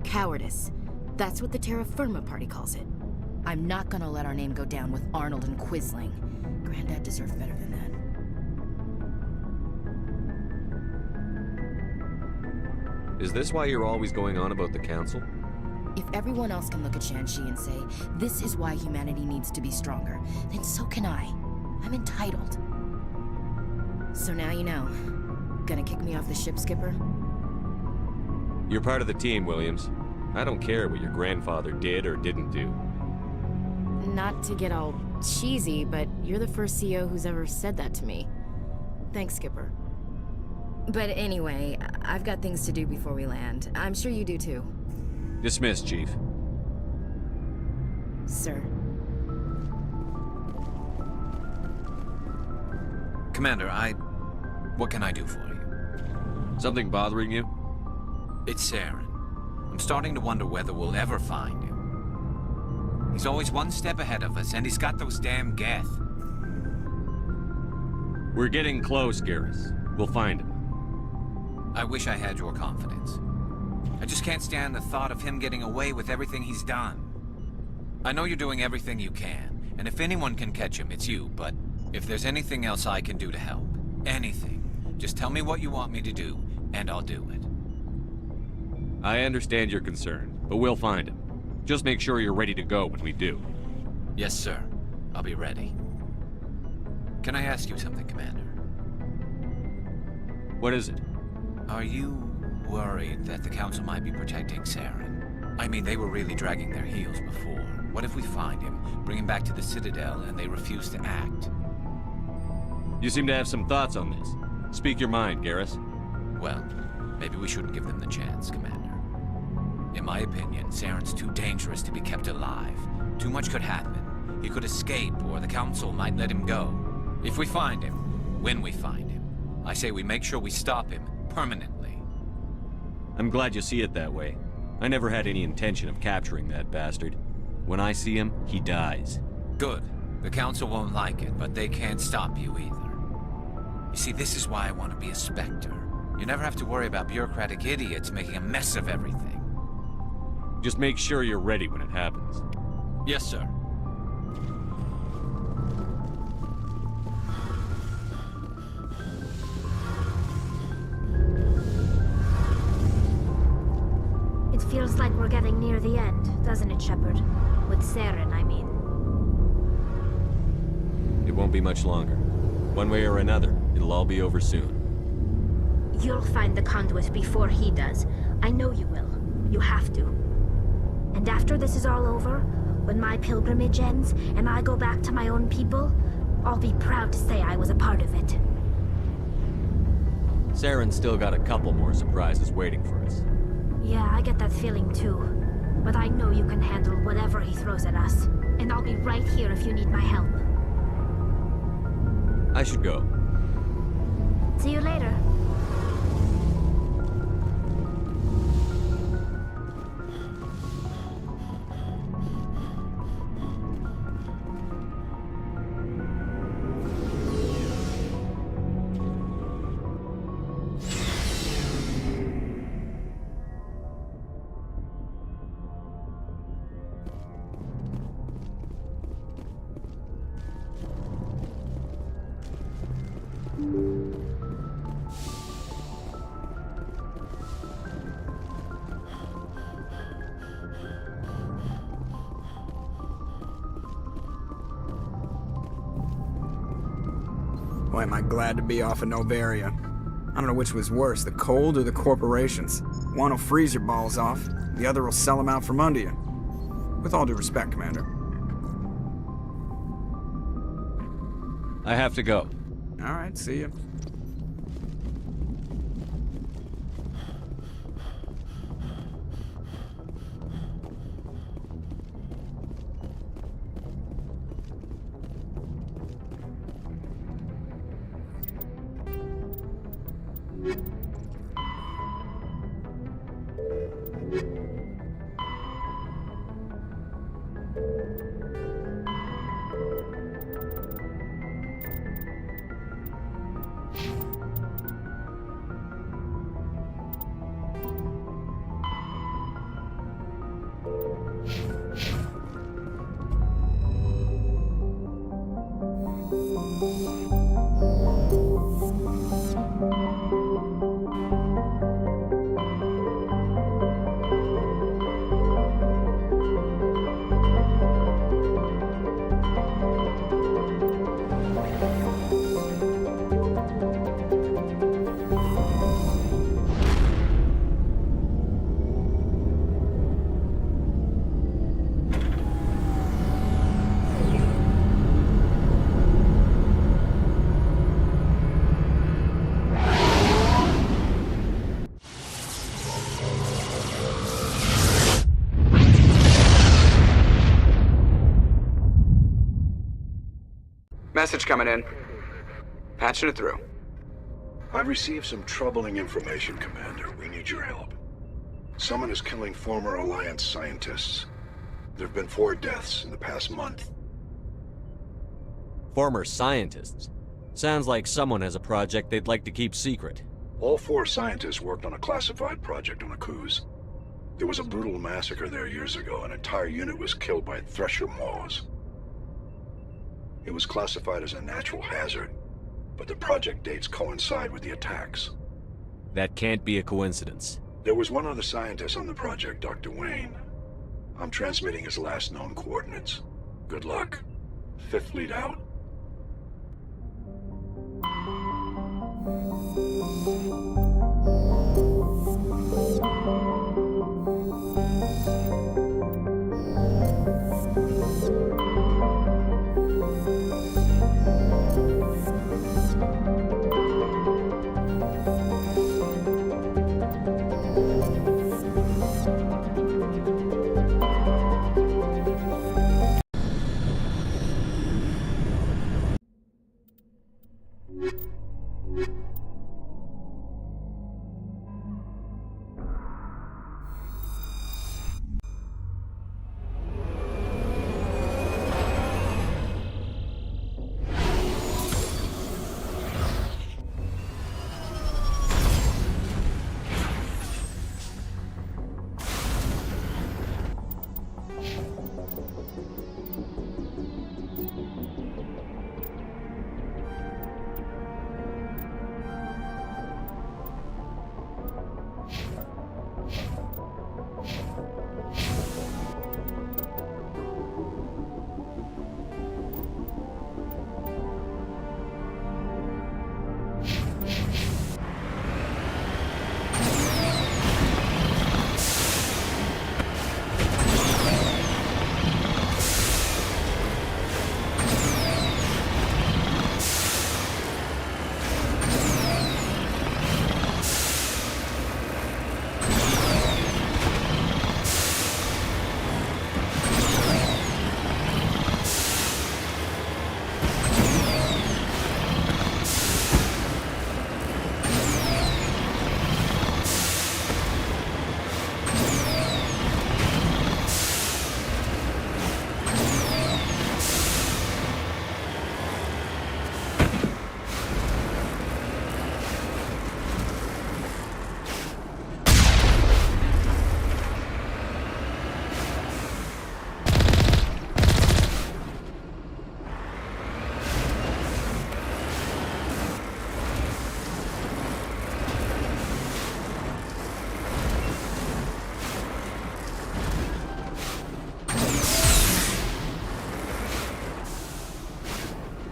Cowardice. That's what the Terra Firma Party calls it. I'm not gonna let our name go down with Arnold and Quisling. Granddad deserved better than that.
Is this why you're always going on about the Council?
If everyone else can look at Shanxi and say, this is why humanity needs to be stronger, then so can I. I'm entitled. So now you know. Gonna kick me off the ship, Skipper?
You're part of the team, Williams. I don't care what your grandfather did or didn't do.
Not to get all cheesy, but you're the first CEO who's ever said that to me. Thanks, Skipper. But anyway, I've got things to do before we land. I'm sure you do too.
Dismissed, Chief.
Sir.
Commander, what can I do for you?
Something bothering you?
It's Saren. I'm starting to wonder whether we'll ever find him. He's always one step ahead of us, and he's got those damn Geth.
We're getting close, Garrus. We'll find him.
I wish I had your confidence. I just can't stand the thought of him getting away with everything he's done. I know you're doing everything you can, and if anyone can catch him, it's you, but if there's anything else I can do to help, anything, just tell me what you want me to do, and I'll do it.
I understand your concern, but we'll find him. Just make sure you're ready to go when we do.
Yes, sir. I'll be ready. Can I ask you something, Commander?
What is it?
Are you worried that the Council might be protecting Saren? I mean, they were really dragging their heels before. What if we find him, bring him back to the Citadel, and they refuse to act?
You seem to have some thoughts on this. Speak your mind, Garrus.
Well, maybe we shouldn't give them the chance, Commander. In my opinion, Saren's too dangerous to be kept alive. Too much could happen. He could escape, or the Council might let him go. If we find him, when we find him, I say we make sure we stop him permanently.
I'm glad you see it that way. I never had any intention of capturing that bastard. When I see him, he dies.
Good. The Council won't like it, but they can't stop you either. You see, this is why I want to be a Spectre. You never have to worry about bureaucratic idiots making a mess of everything.
Just make sure you're ready when it happens.
Yes, sir.
It feels like we're getting near the end, doesn't it, Shepard? With Saren, I mean.
It won't be much longer. One way or another, it'll all be over soon.
You'll find the conduit before he does. I know you will. You have to. And after this is all over, when my pilgrimage ends and I go back to my own people, I'll be proud to say I was a part of it.
Saren's still got a couple more surprises waiting for us.
Yeah, I get that feeling too. But I know you can handle whatever he throws at us. And I'll be right here if you need my help.
I should go.
See you later.
Boy, am I glad to be off of Noveria. I don't know which was worse, the cold or the corporations. One will freeze your balls off, the other will sell them out from under you. With all due respect, Commander.
I have to go.
All right, see you.
Message coming in. Patching it through.
I've received some troubling information, Commander. We need your help. Someone is killing former Alliance scientists. There have been 4 deaths in the past month.
Former scientists? Sounds like someone has a project they'd like to keep secret.
All 4 scientists worked on a classified project on Akuz. There was a brutal massacre there years ago. An entire unit was killed by Thresher Maws. It was classified as a natural hazard, but the project dates coincide with the attacks.
That can't be a coincidence.
There was one other scientist on the project, Dr. Wayne. I'm transmitting his last known coordinates. Good luck. 5th Fleet out.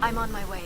I'm on my way.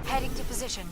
Heading to position.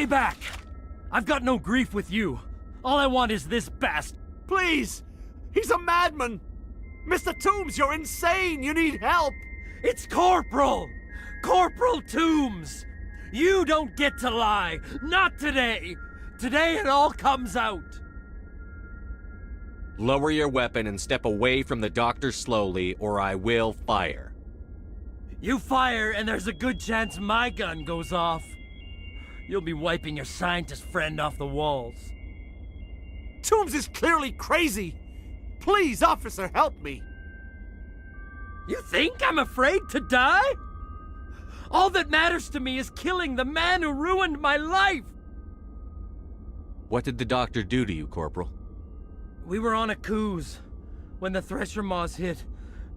Stay back! I've got no grief with you. All I want is this bastard.
Please! He's a madman! Mr. Toombs, you're insane! You need help!
It's Corporal! Corporal Toombs! You don't get to lie! Not today! Today it all comes out!
Lower your weapon and step away from the doctor slowly, or I will fire.
You fire, and there's a good chance my gun goes off. You'll be wiping your scientist friend off the walls.
Toombs is clearly crazy! Please, officer, help me!
You think I'm afraid to die? All that matters to me is killing the man who ruined my life!
What did the doctor do to you, Corporal?
We were on a cruise. When the Thresher Maws hit,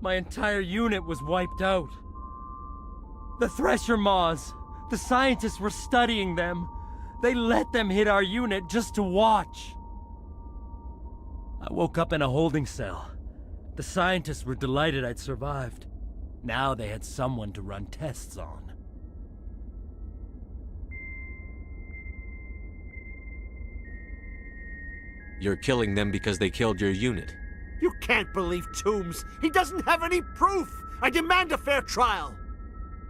my entire unit was wiped out. The Thresher Maws, the scientists were studying them. They let them hit our unit just to watch. I woke up in a holding cell. The scientists were delighted I'd survived. Now they had someone to run tests on.
You're killing them because they killed your unit.
You can't believe Toombs! He doesn't have any proof! I demand a fair trial!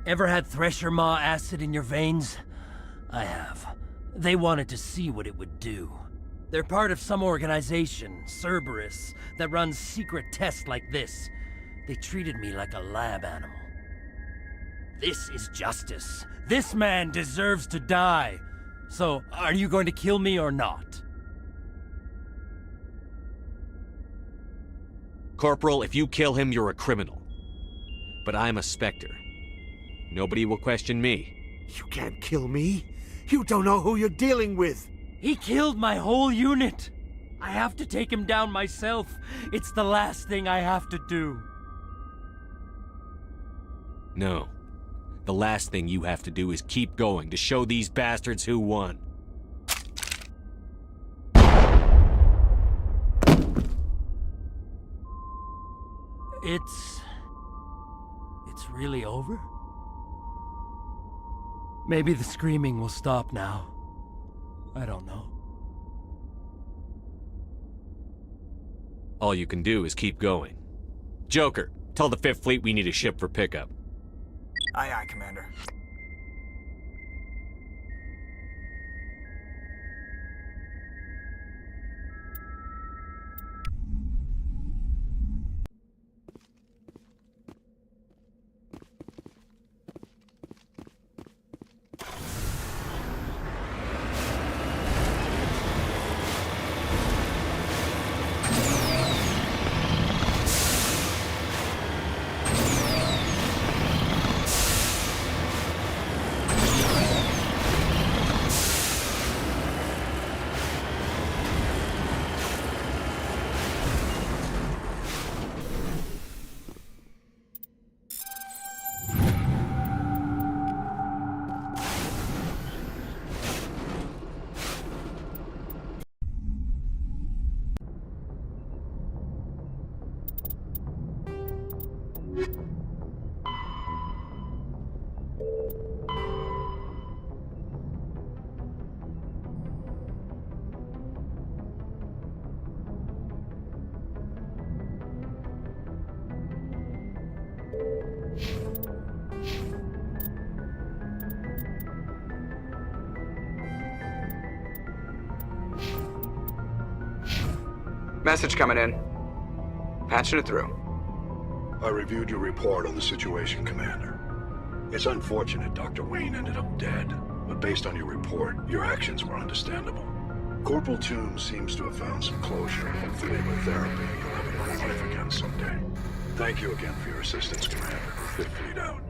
Ever had Thresher Maw acid in your veins? I have. They wanted to see what it would do. They're part of some organization, Cerberus, that runs secret tests like this. They treated me like a lab animal. This is justice. This man deserves to die. So, are you going to kill me or not?
Corporal, if you kill him, you're a criminal. But I'm a Spectre. Nobody will question me.
You can't kill me. You don't know who you're dealing with.
He killed my whole unit. I have to take him down myself. It's the last thing I have to do.
No. The last thing you have to do is keep going to show these bastards who won.
It's really over? Maybe the screaming will stop now. I don't know.
All you can do is keep going. Joker, tell the 5th Fleet we need a ship for pickup.
Aye, aye, Commander.
Message coming in. Patching it through.
I reviewed your report on the situation, Commander. It's unfortunate Dr. Wayne ended up dead, but based on your report, your actions were understandable. Corporal Toombs seems to have found some closure. Hopefully with therapy, you'll have a normal life again someday. Thank you again for your assistance, Commander. 5th Fleet out.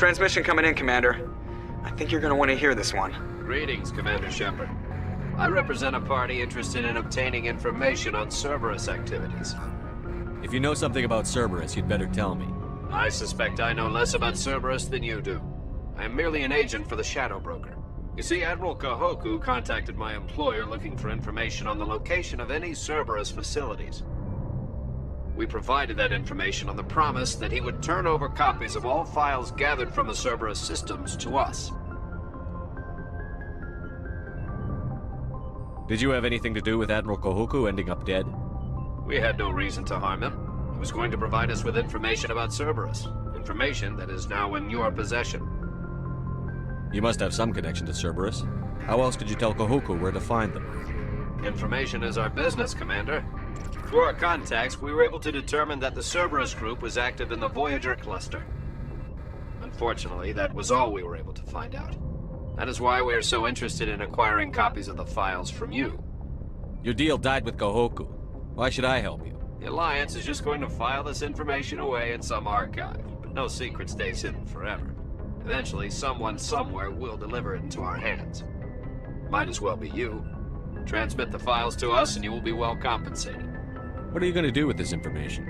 Transmission coming in, Commander. I think you're gonna want to hear this one.
Greetings, Commander Shepard. I represent a party interested in obtaining information on Cerberus activities.
If you know something about Cerberus, you'd better tell me.
I suspect I know less about Cerberus than you do. I am merely an agent for the Shadow Broker. You see, Admiral Kahoku contacted my employer looking for information on the location of any Cerberus facilities. We provided that information on the promise that he would turn over copies of all files gathered from the Cerberus systems to us.
Did you have anything to do with Admiral Kahoku ending up dead?
We had no reason to harm him. He was going to provide us with information about Cerberus. Information that is now in your possession.
You must have some connection to Cerberus. How else could you tell Kahoku where to find them?
Information is our business, Commander. Through our contacts, we were able to determine that the Cerberus group was active in the Voyager cluster. Unfortunately, that was all we were able to find out. That is why we are so interested in acquiring copies of the files from you.
Your deal died with Kahoku. Why should I help you?
The Alliance is just going to file this information away in some archive, but no secret stays hidden forever. Eventually, someone somewhere will deliver it into our hands. Might as well be you. Transmit the files to us and you will be well compensated.
What are you going to do with this information?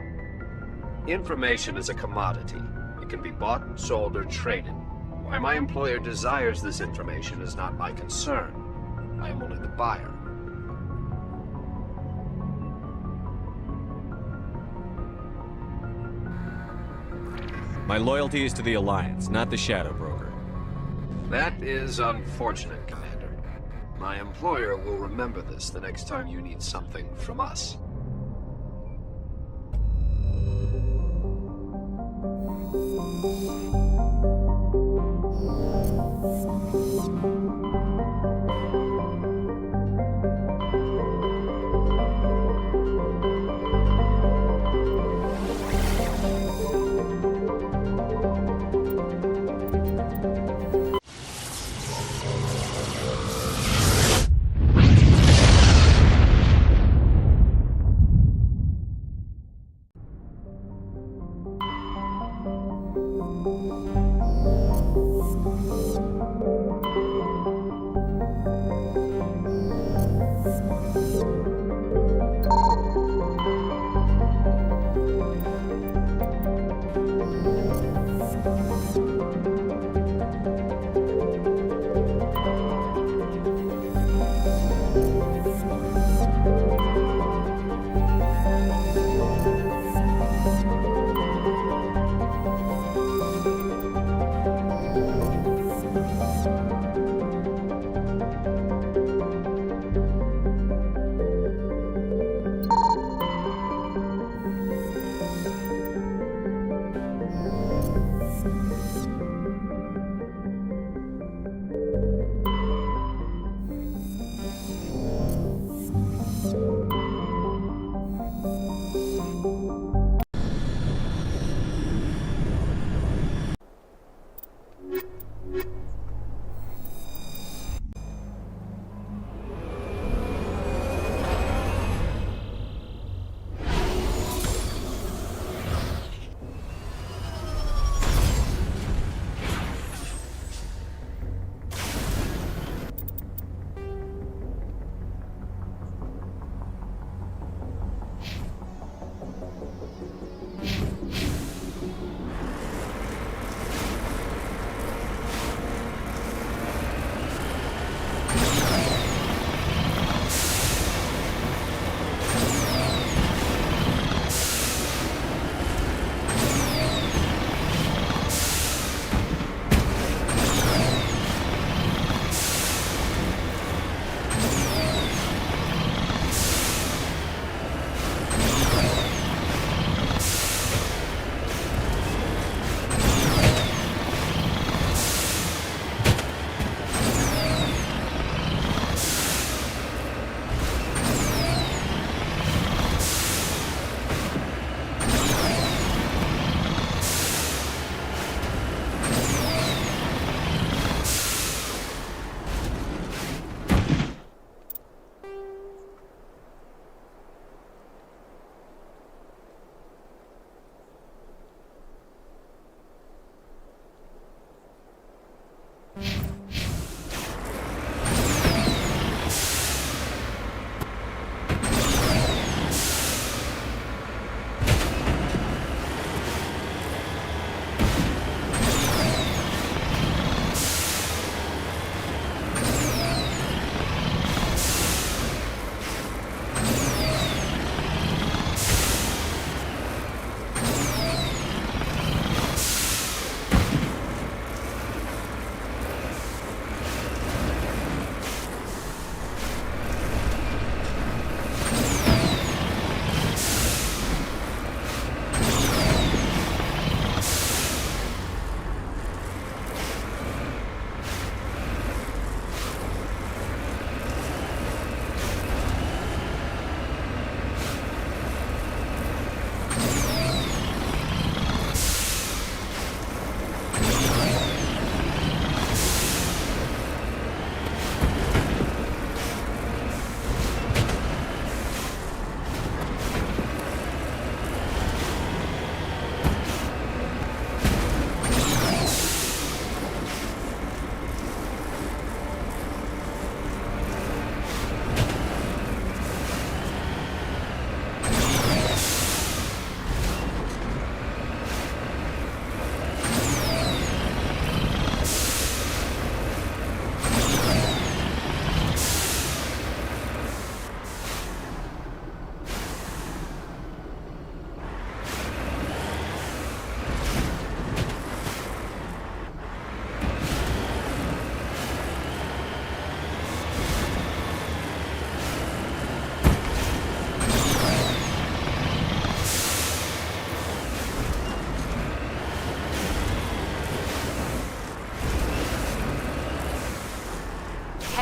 Information is a commodity. It can be bought, sold, or traded. Why my employer desires this information is not my concern. I am only the buyer.
My loyalty is to the Alliance, not the Shadow Broker.
That is unfortunate, Commander. My employer will remember this the next time you need something from us.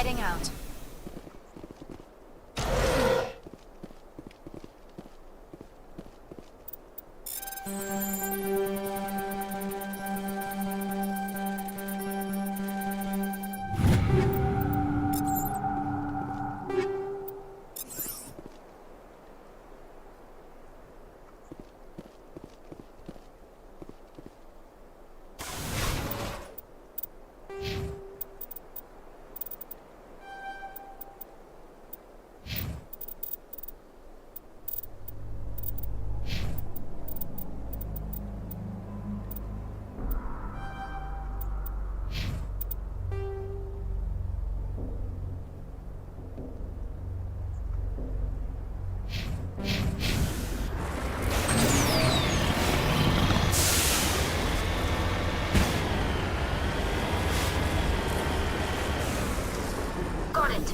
Heading out.
Got it.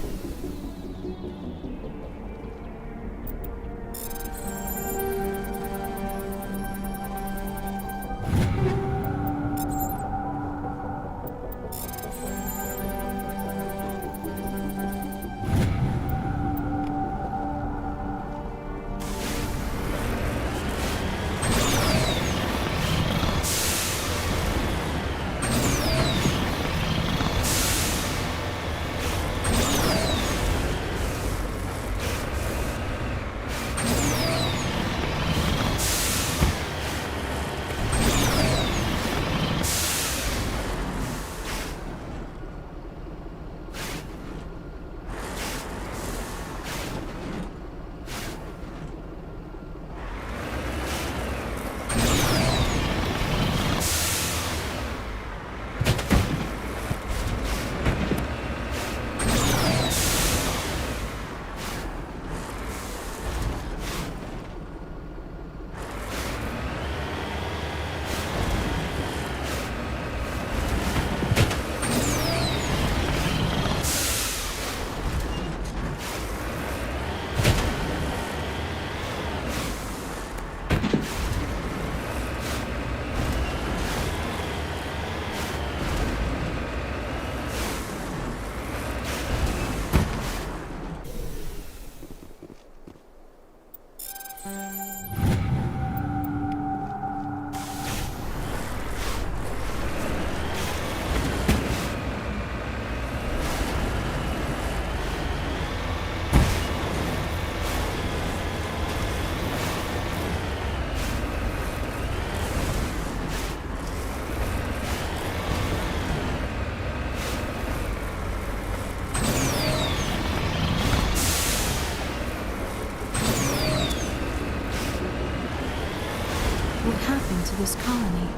What happened to this colony?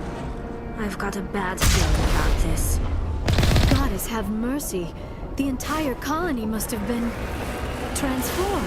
I've got a bad feeling about this.
Goddess have mercy. The entire colony must have been transformed.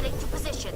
Heading to position.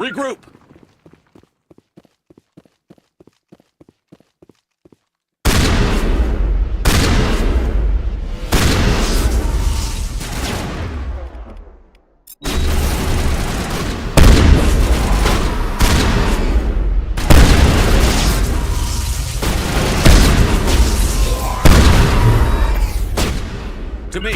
Regroup! To me!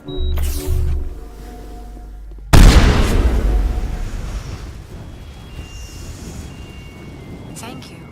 Thank you.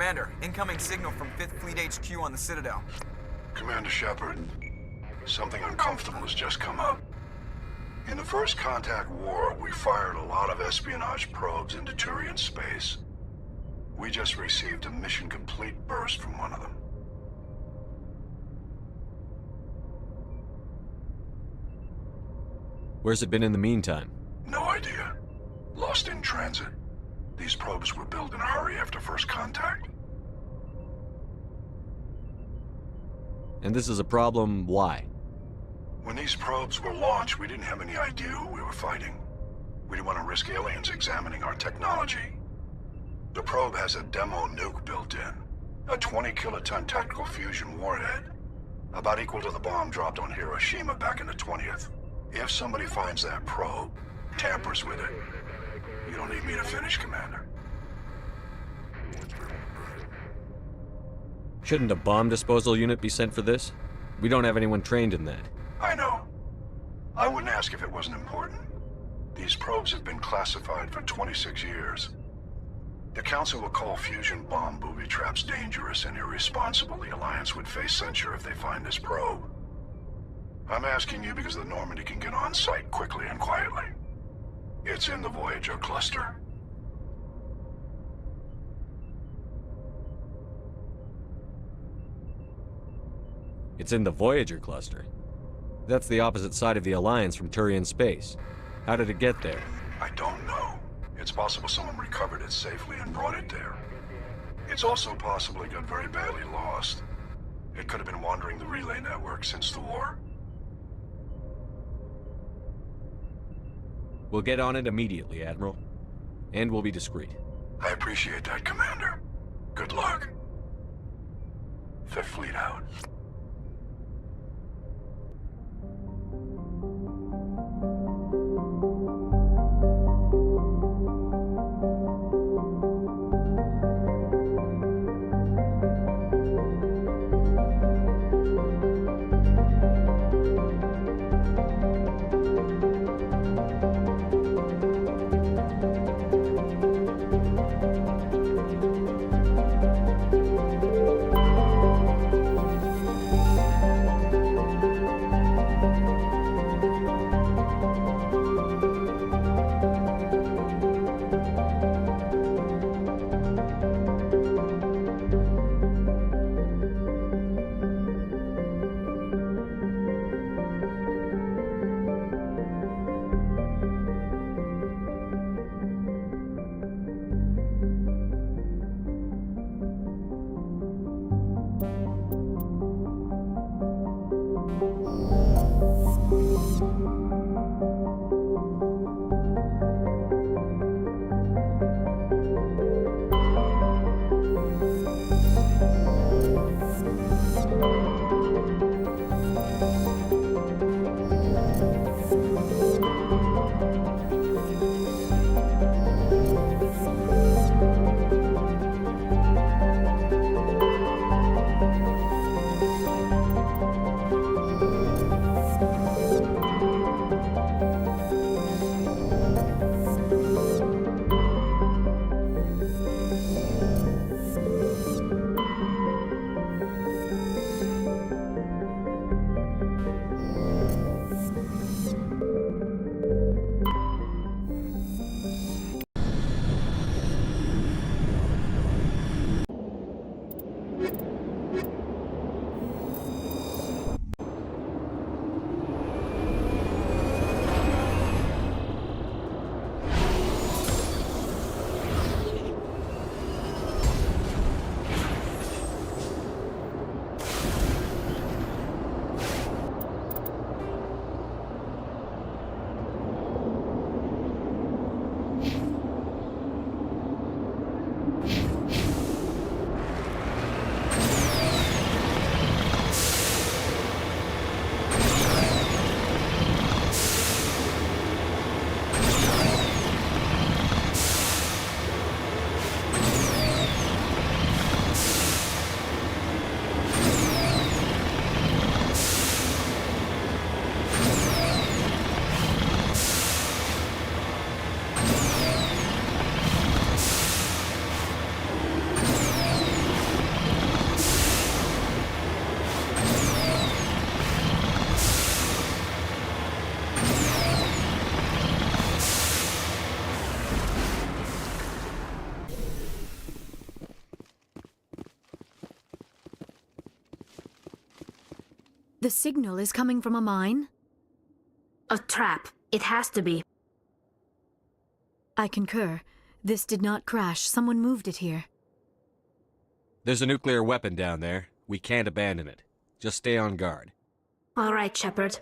Commander, incoming signal from 5th Fleet HQ on the Citadel.
Commander Shepard, something uncomfortable has just come up. In the First Contact War, we fired a lot of espionage probes into Turian space. We just received a mission complete burst from one of them.
Where's it been in the meantime?
No idea. Lost in transit. These probes were built in a hurry after First Contact.
And this is a problem, why?
When these probes were launched, we didn't have any idea who we were fighting. We didn't want to risk aliens examining our technology. The probe has a demo nuke built in. A 20-kiloton tactical fusion warhead. About equal to the bomb dropped on Hiroshima back in the 20th. If somebody finds that probe, tampers with it, you don't need me to finish, Commander.
Shouldn't a bomb disposal unit be sent for this? We don't have anyone trained in that.
I know. I wouldn't ask if it wasn't important. These probes have been classified for 26 years. The Council will call fusion bomb booby traps dangerous and irresponsible. The Alliance would face censure if they find this probe. I'm asking you because the Normandy can get on site quickly and quietly. It's in the Voyager cluster.
It's in the Voyager cluster. That's the opposite side of the Alliance from Turian space. How did it get there?
I don't know. It's possible someone recovered it safely and brought it there. It's also possible it got very badly lost. It could have been wandering the relay network since the war.
We'll get on it immediately, Admiral. And we'll be discreet.
I appreciate that, Commander. Good luck. Fifth Fleet out.
The signal is coming from a mine?
A trap. It has to be.
I concur. This did not crash. Someone moved it here.
There's a nuclear weapon down there. We can't abandon it. Just stay on guard.
All right, Shepard.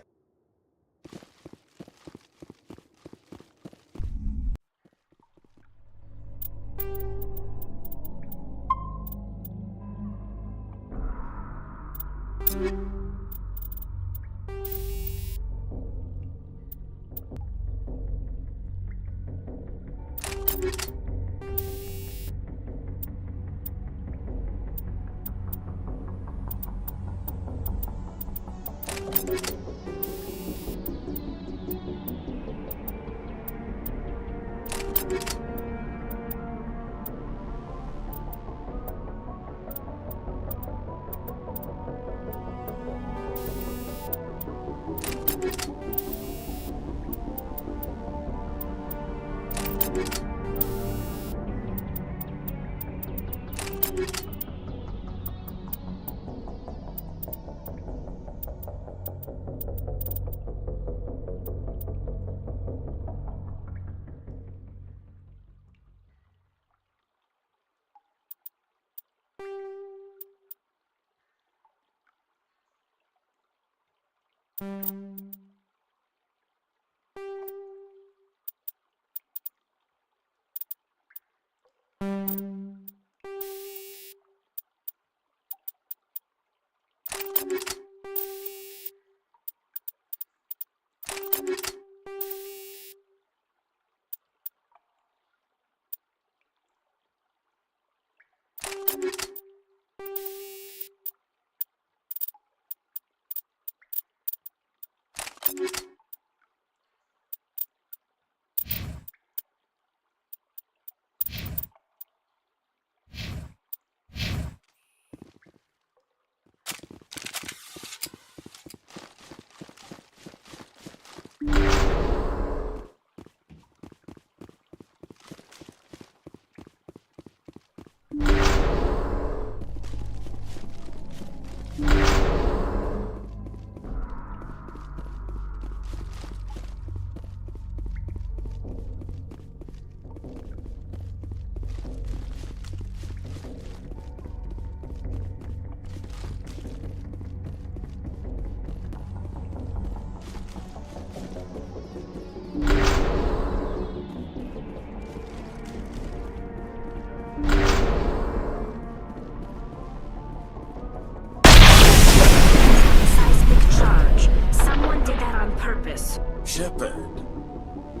Shepard,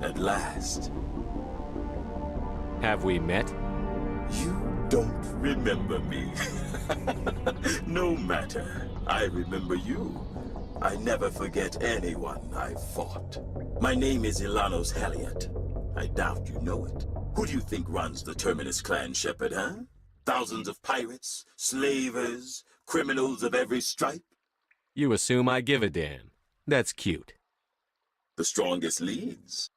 at last.
Have we met?
You don't remember me. No matter. I remember you. I never forget anyone I've fought. My name is Ilanos Helliot. I doubt you know it. Who do you think runs the Terminus clan, Shepard, huh? Thousands of pirates, slavers, criminals of every stripe?
You assume I give a damn. That's cute.
The strongest leads.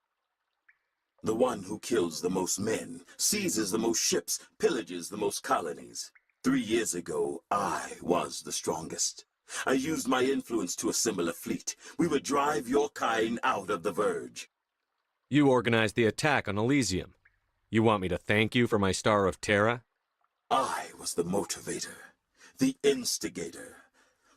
The one who kills the most men, seizes the most ships, pillages the most colonies. 3 years ago, I was the strongest. I used my influence to assemble a fleet. We would drive your kind out of the Verge.
You organized the attack on Elysium. You want me to thank you for my Star of Terra?
I was the motivator, the instigator.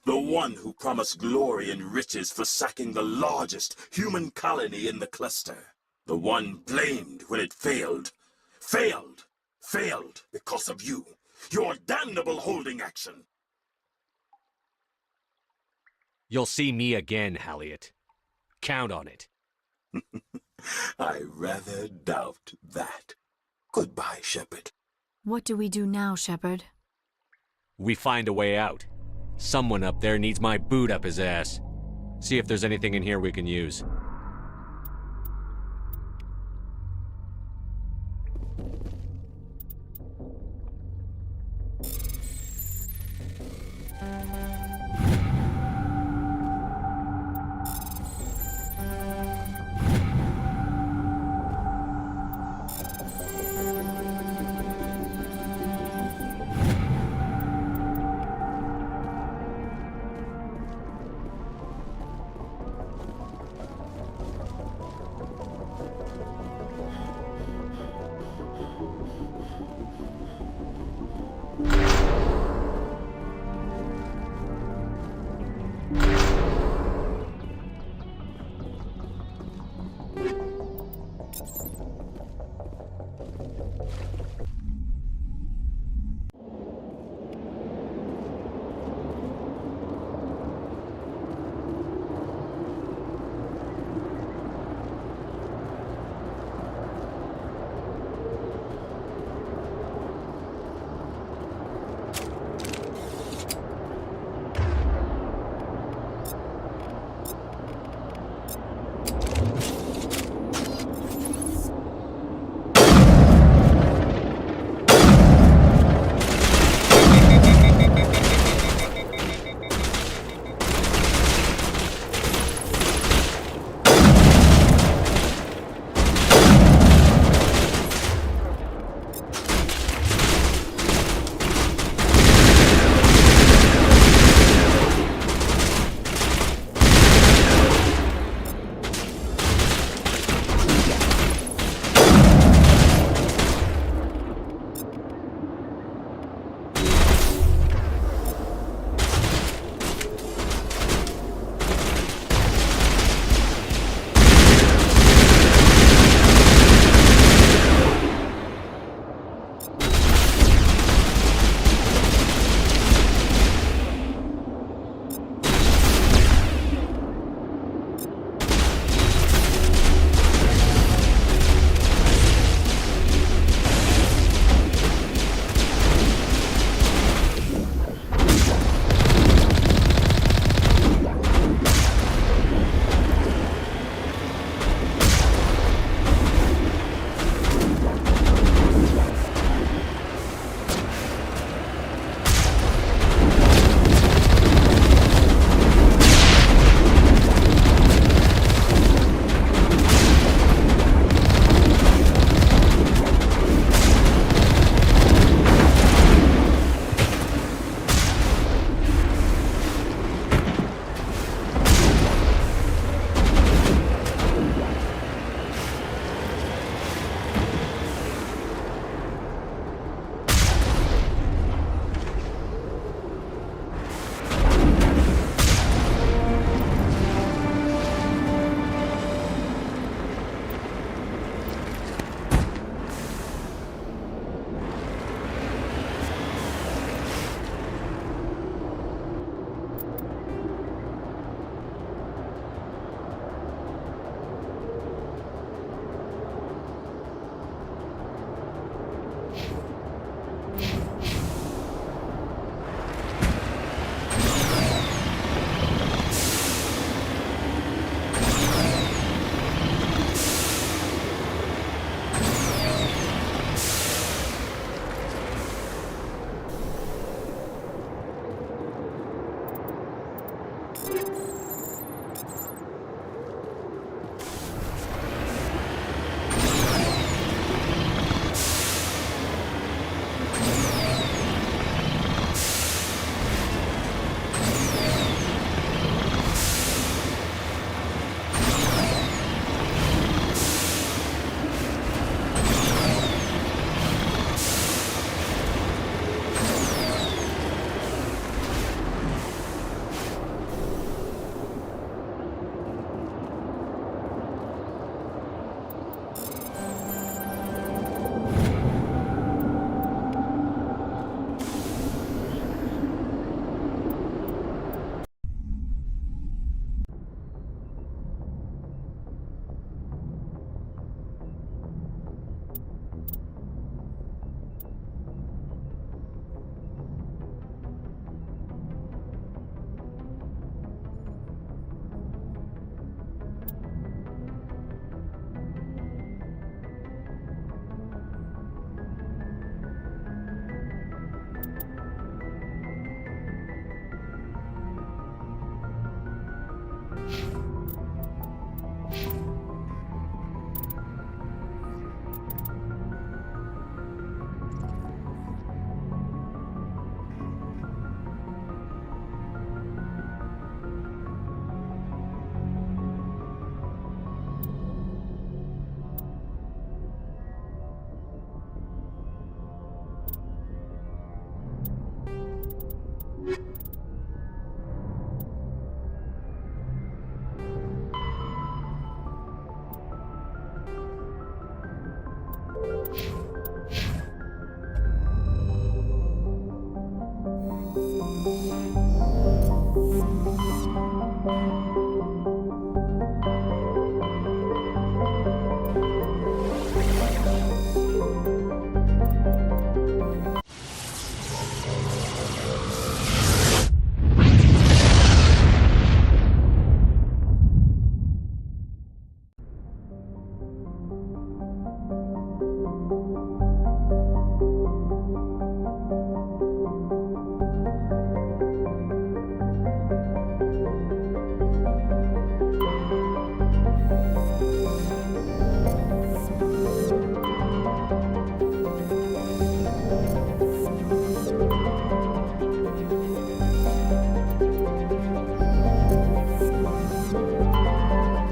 The one who promised glory and riches for sacking the largest human colony in the cluster. The one blamed when it failed. Failed because of you. Your damnable holding action.
You'll see me again, Helliot. Count on it.
I rather doubt that. Goodbye, Shepard.
What do we do now, Shepard?
We find a way out. Someone up there needs my boot up his ass. See if there's anything in here we can use.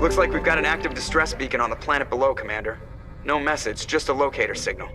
Looks like we've got an active distress beacon on the planet below, Commander. No message, just a locator signal.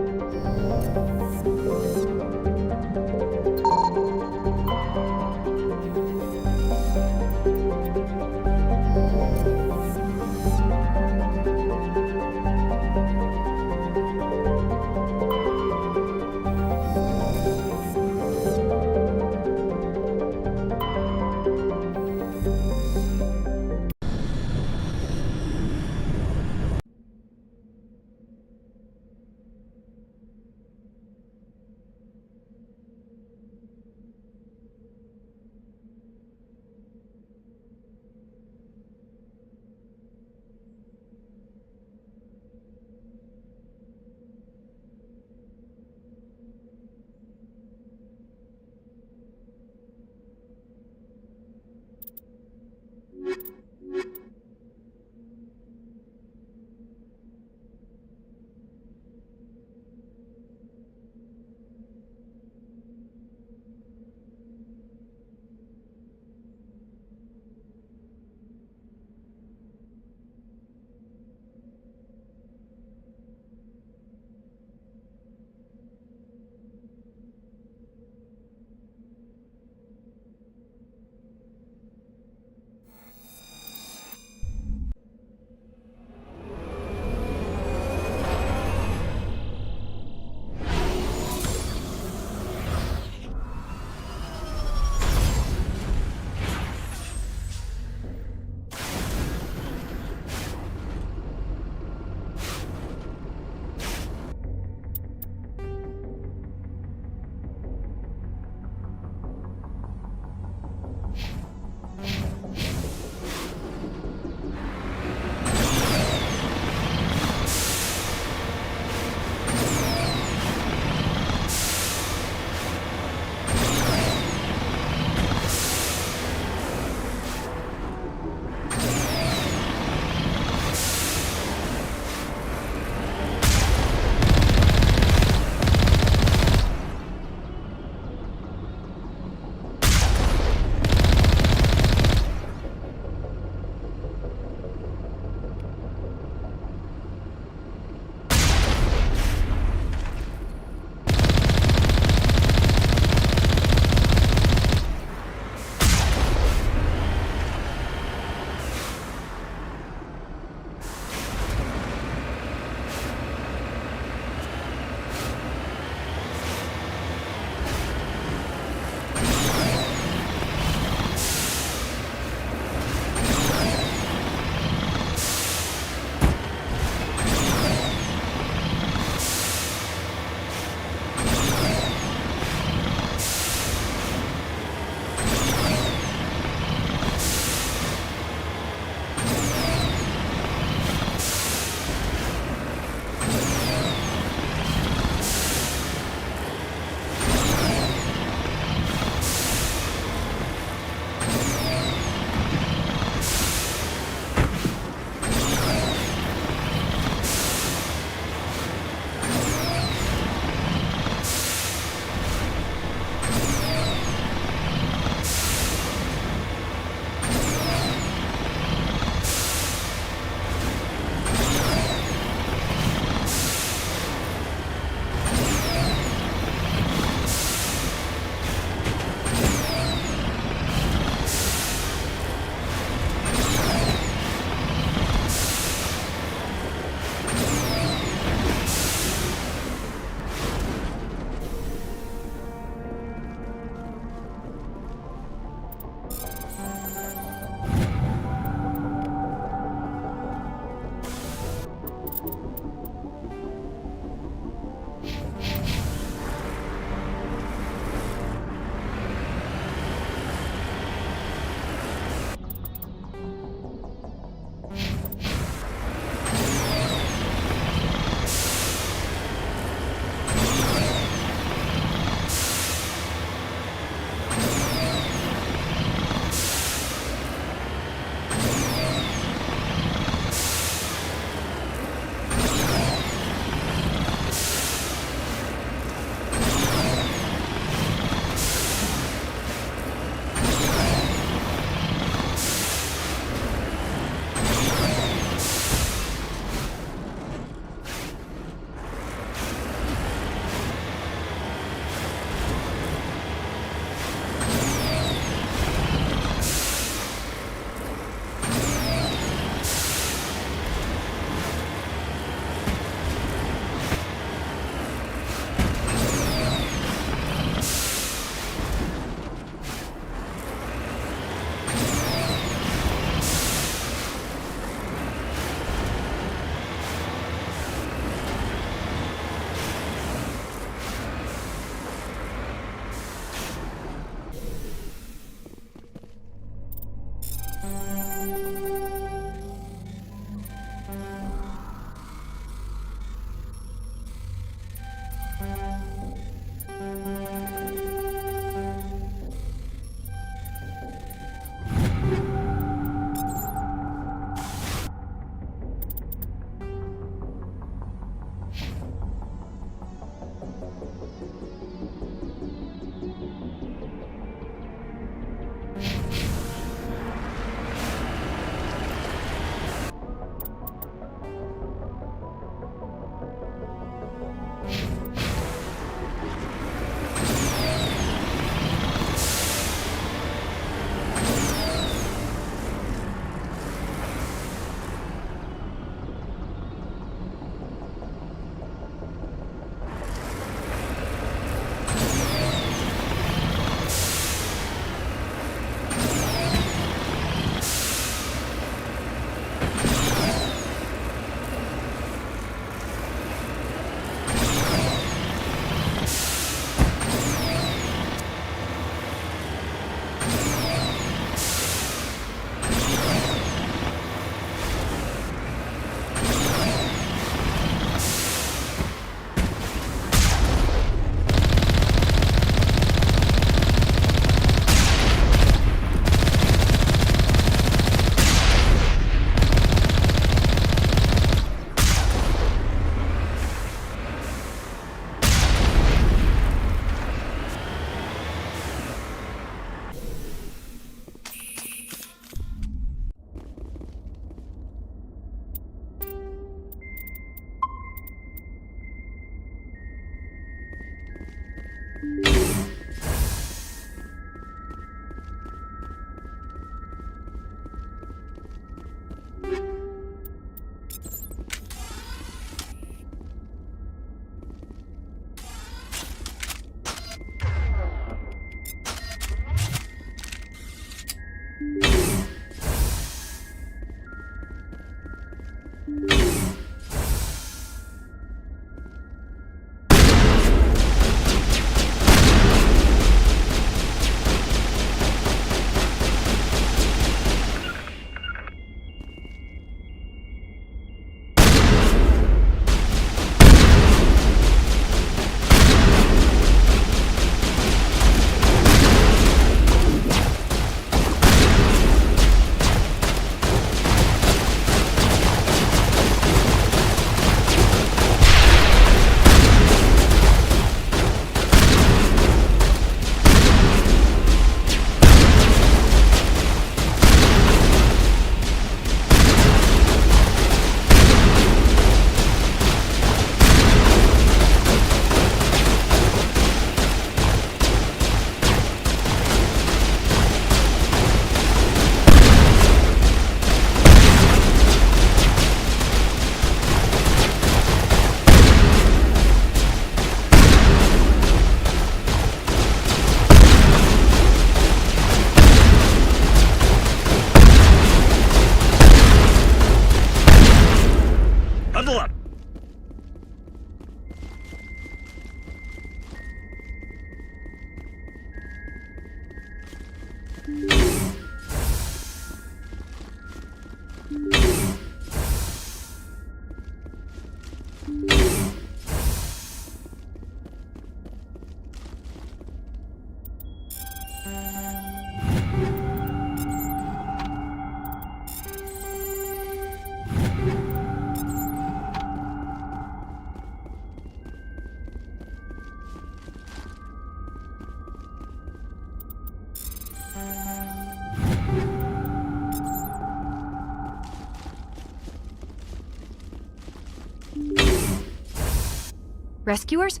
Rescuers?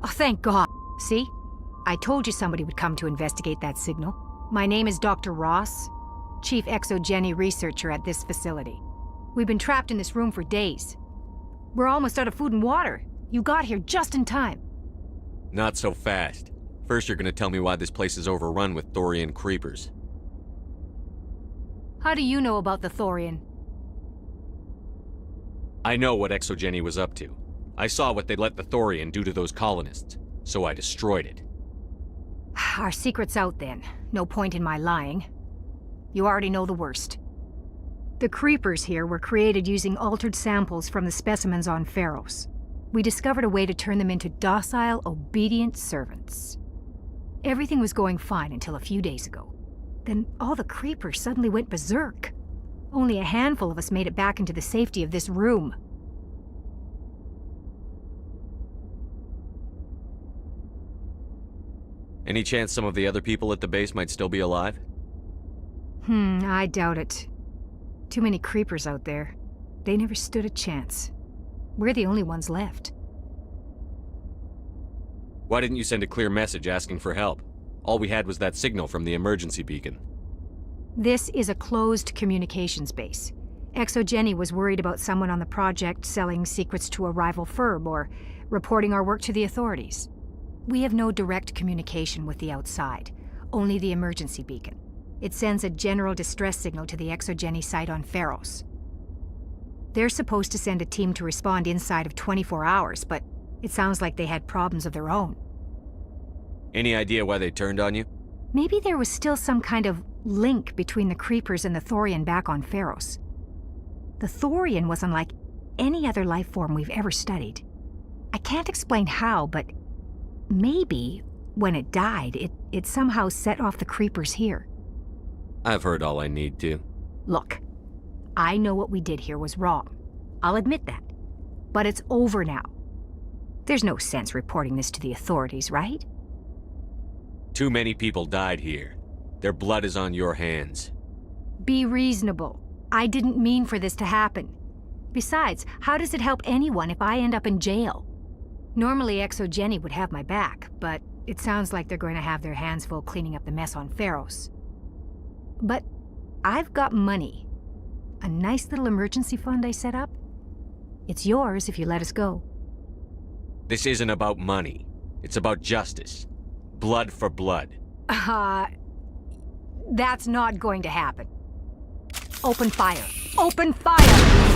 Oh, thank God. See? I told you somebody would come to investigate that signal. My name is Dr. Ross, Chief Exogeny Researcher at this facility. We've been trapped in this room for days. We're almost out of food and water. You got here just in time.
Not so fast. First, you're gonna tell me why this place is overrun with Thorian creepers.
How do you know about the Thorian?
I know what Exogeny was up to. I saw what they let the Thorian do to those colonists, so I destroyed it.
Our secret's out then. No point in my lying. You already know the worst. The creepers here were created using altered samples from the specimens on Pharos. We discovered a way to turn them into docile, obedient servants. Everything was going fine until a few days ago. Then all the creepers suddenly went berserk. Only a handful of us made it back into the safety of this room.
Any chance some of the other people at the base might still be alive?
I doubt it. Too many creepers out there. They never stood a chance. We're the only ones left.
Why didn't you send a clear message asking for help? All we had was that signal from the emergency beacon.
This is a closed communications base. Exogeny was worried about someone on the project selling secrets to a rival firm or reporting our work to the authorities. We have no direct communication with the outside, only the emergency beacon. It sends a general distress signal to the Exogeny site on Pharos. They're supposed to send a team to respond inside of 24 hours, but it sounds like they had problems of their own.
Any idea why they turned on you?
Maybe there was still some kind of link between the creepers and the Thorian back on Pharos. The Thorian was unlike any other life form we've ever studied. I can't explain how, but maybe when it died, it somehow set off the creepers here.
I've heard all I need to.
Look, I know what we did here was wrong. I'll admit that. But it's over now. There's no sense reporting this to the authorities, right?
Too many people died here. Their blood is on your hands.
Be reasonable. I didn't mean for this to happen. Besides, how does it help anyone if I end up in jail? Normally Exogeny would have my back, but it sounds like they're going to have their hands full cleaning up the mess on Pharos. But I've got money. A nice little emergency fund I set up. It's yours if you let us go.
This isn't about money. It's about justice. Blood for blood.
That's not going to happen. Open fire. Open fire!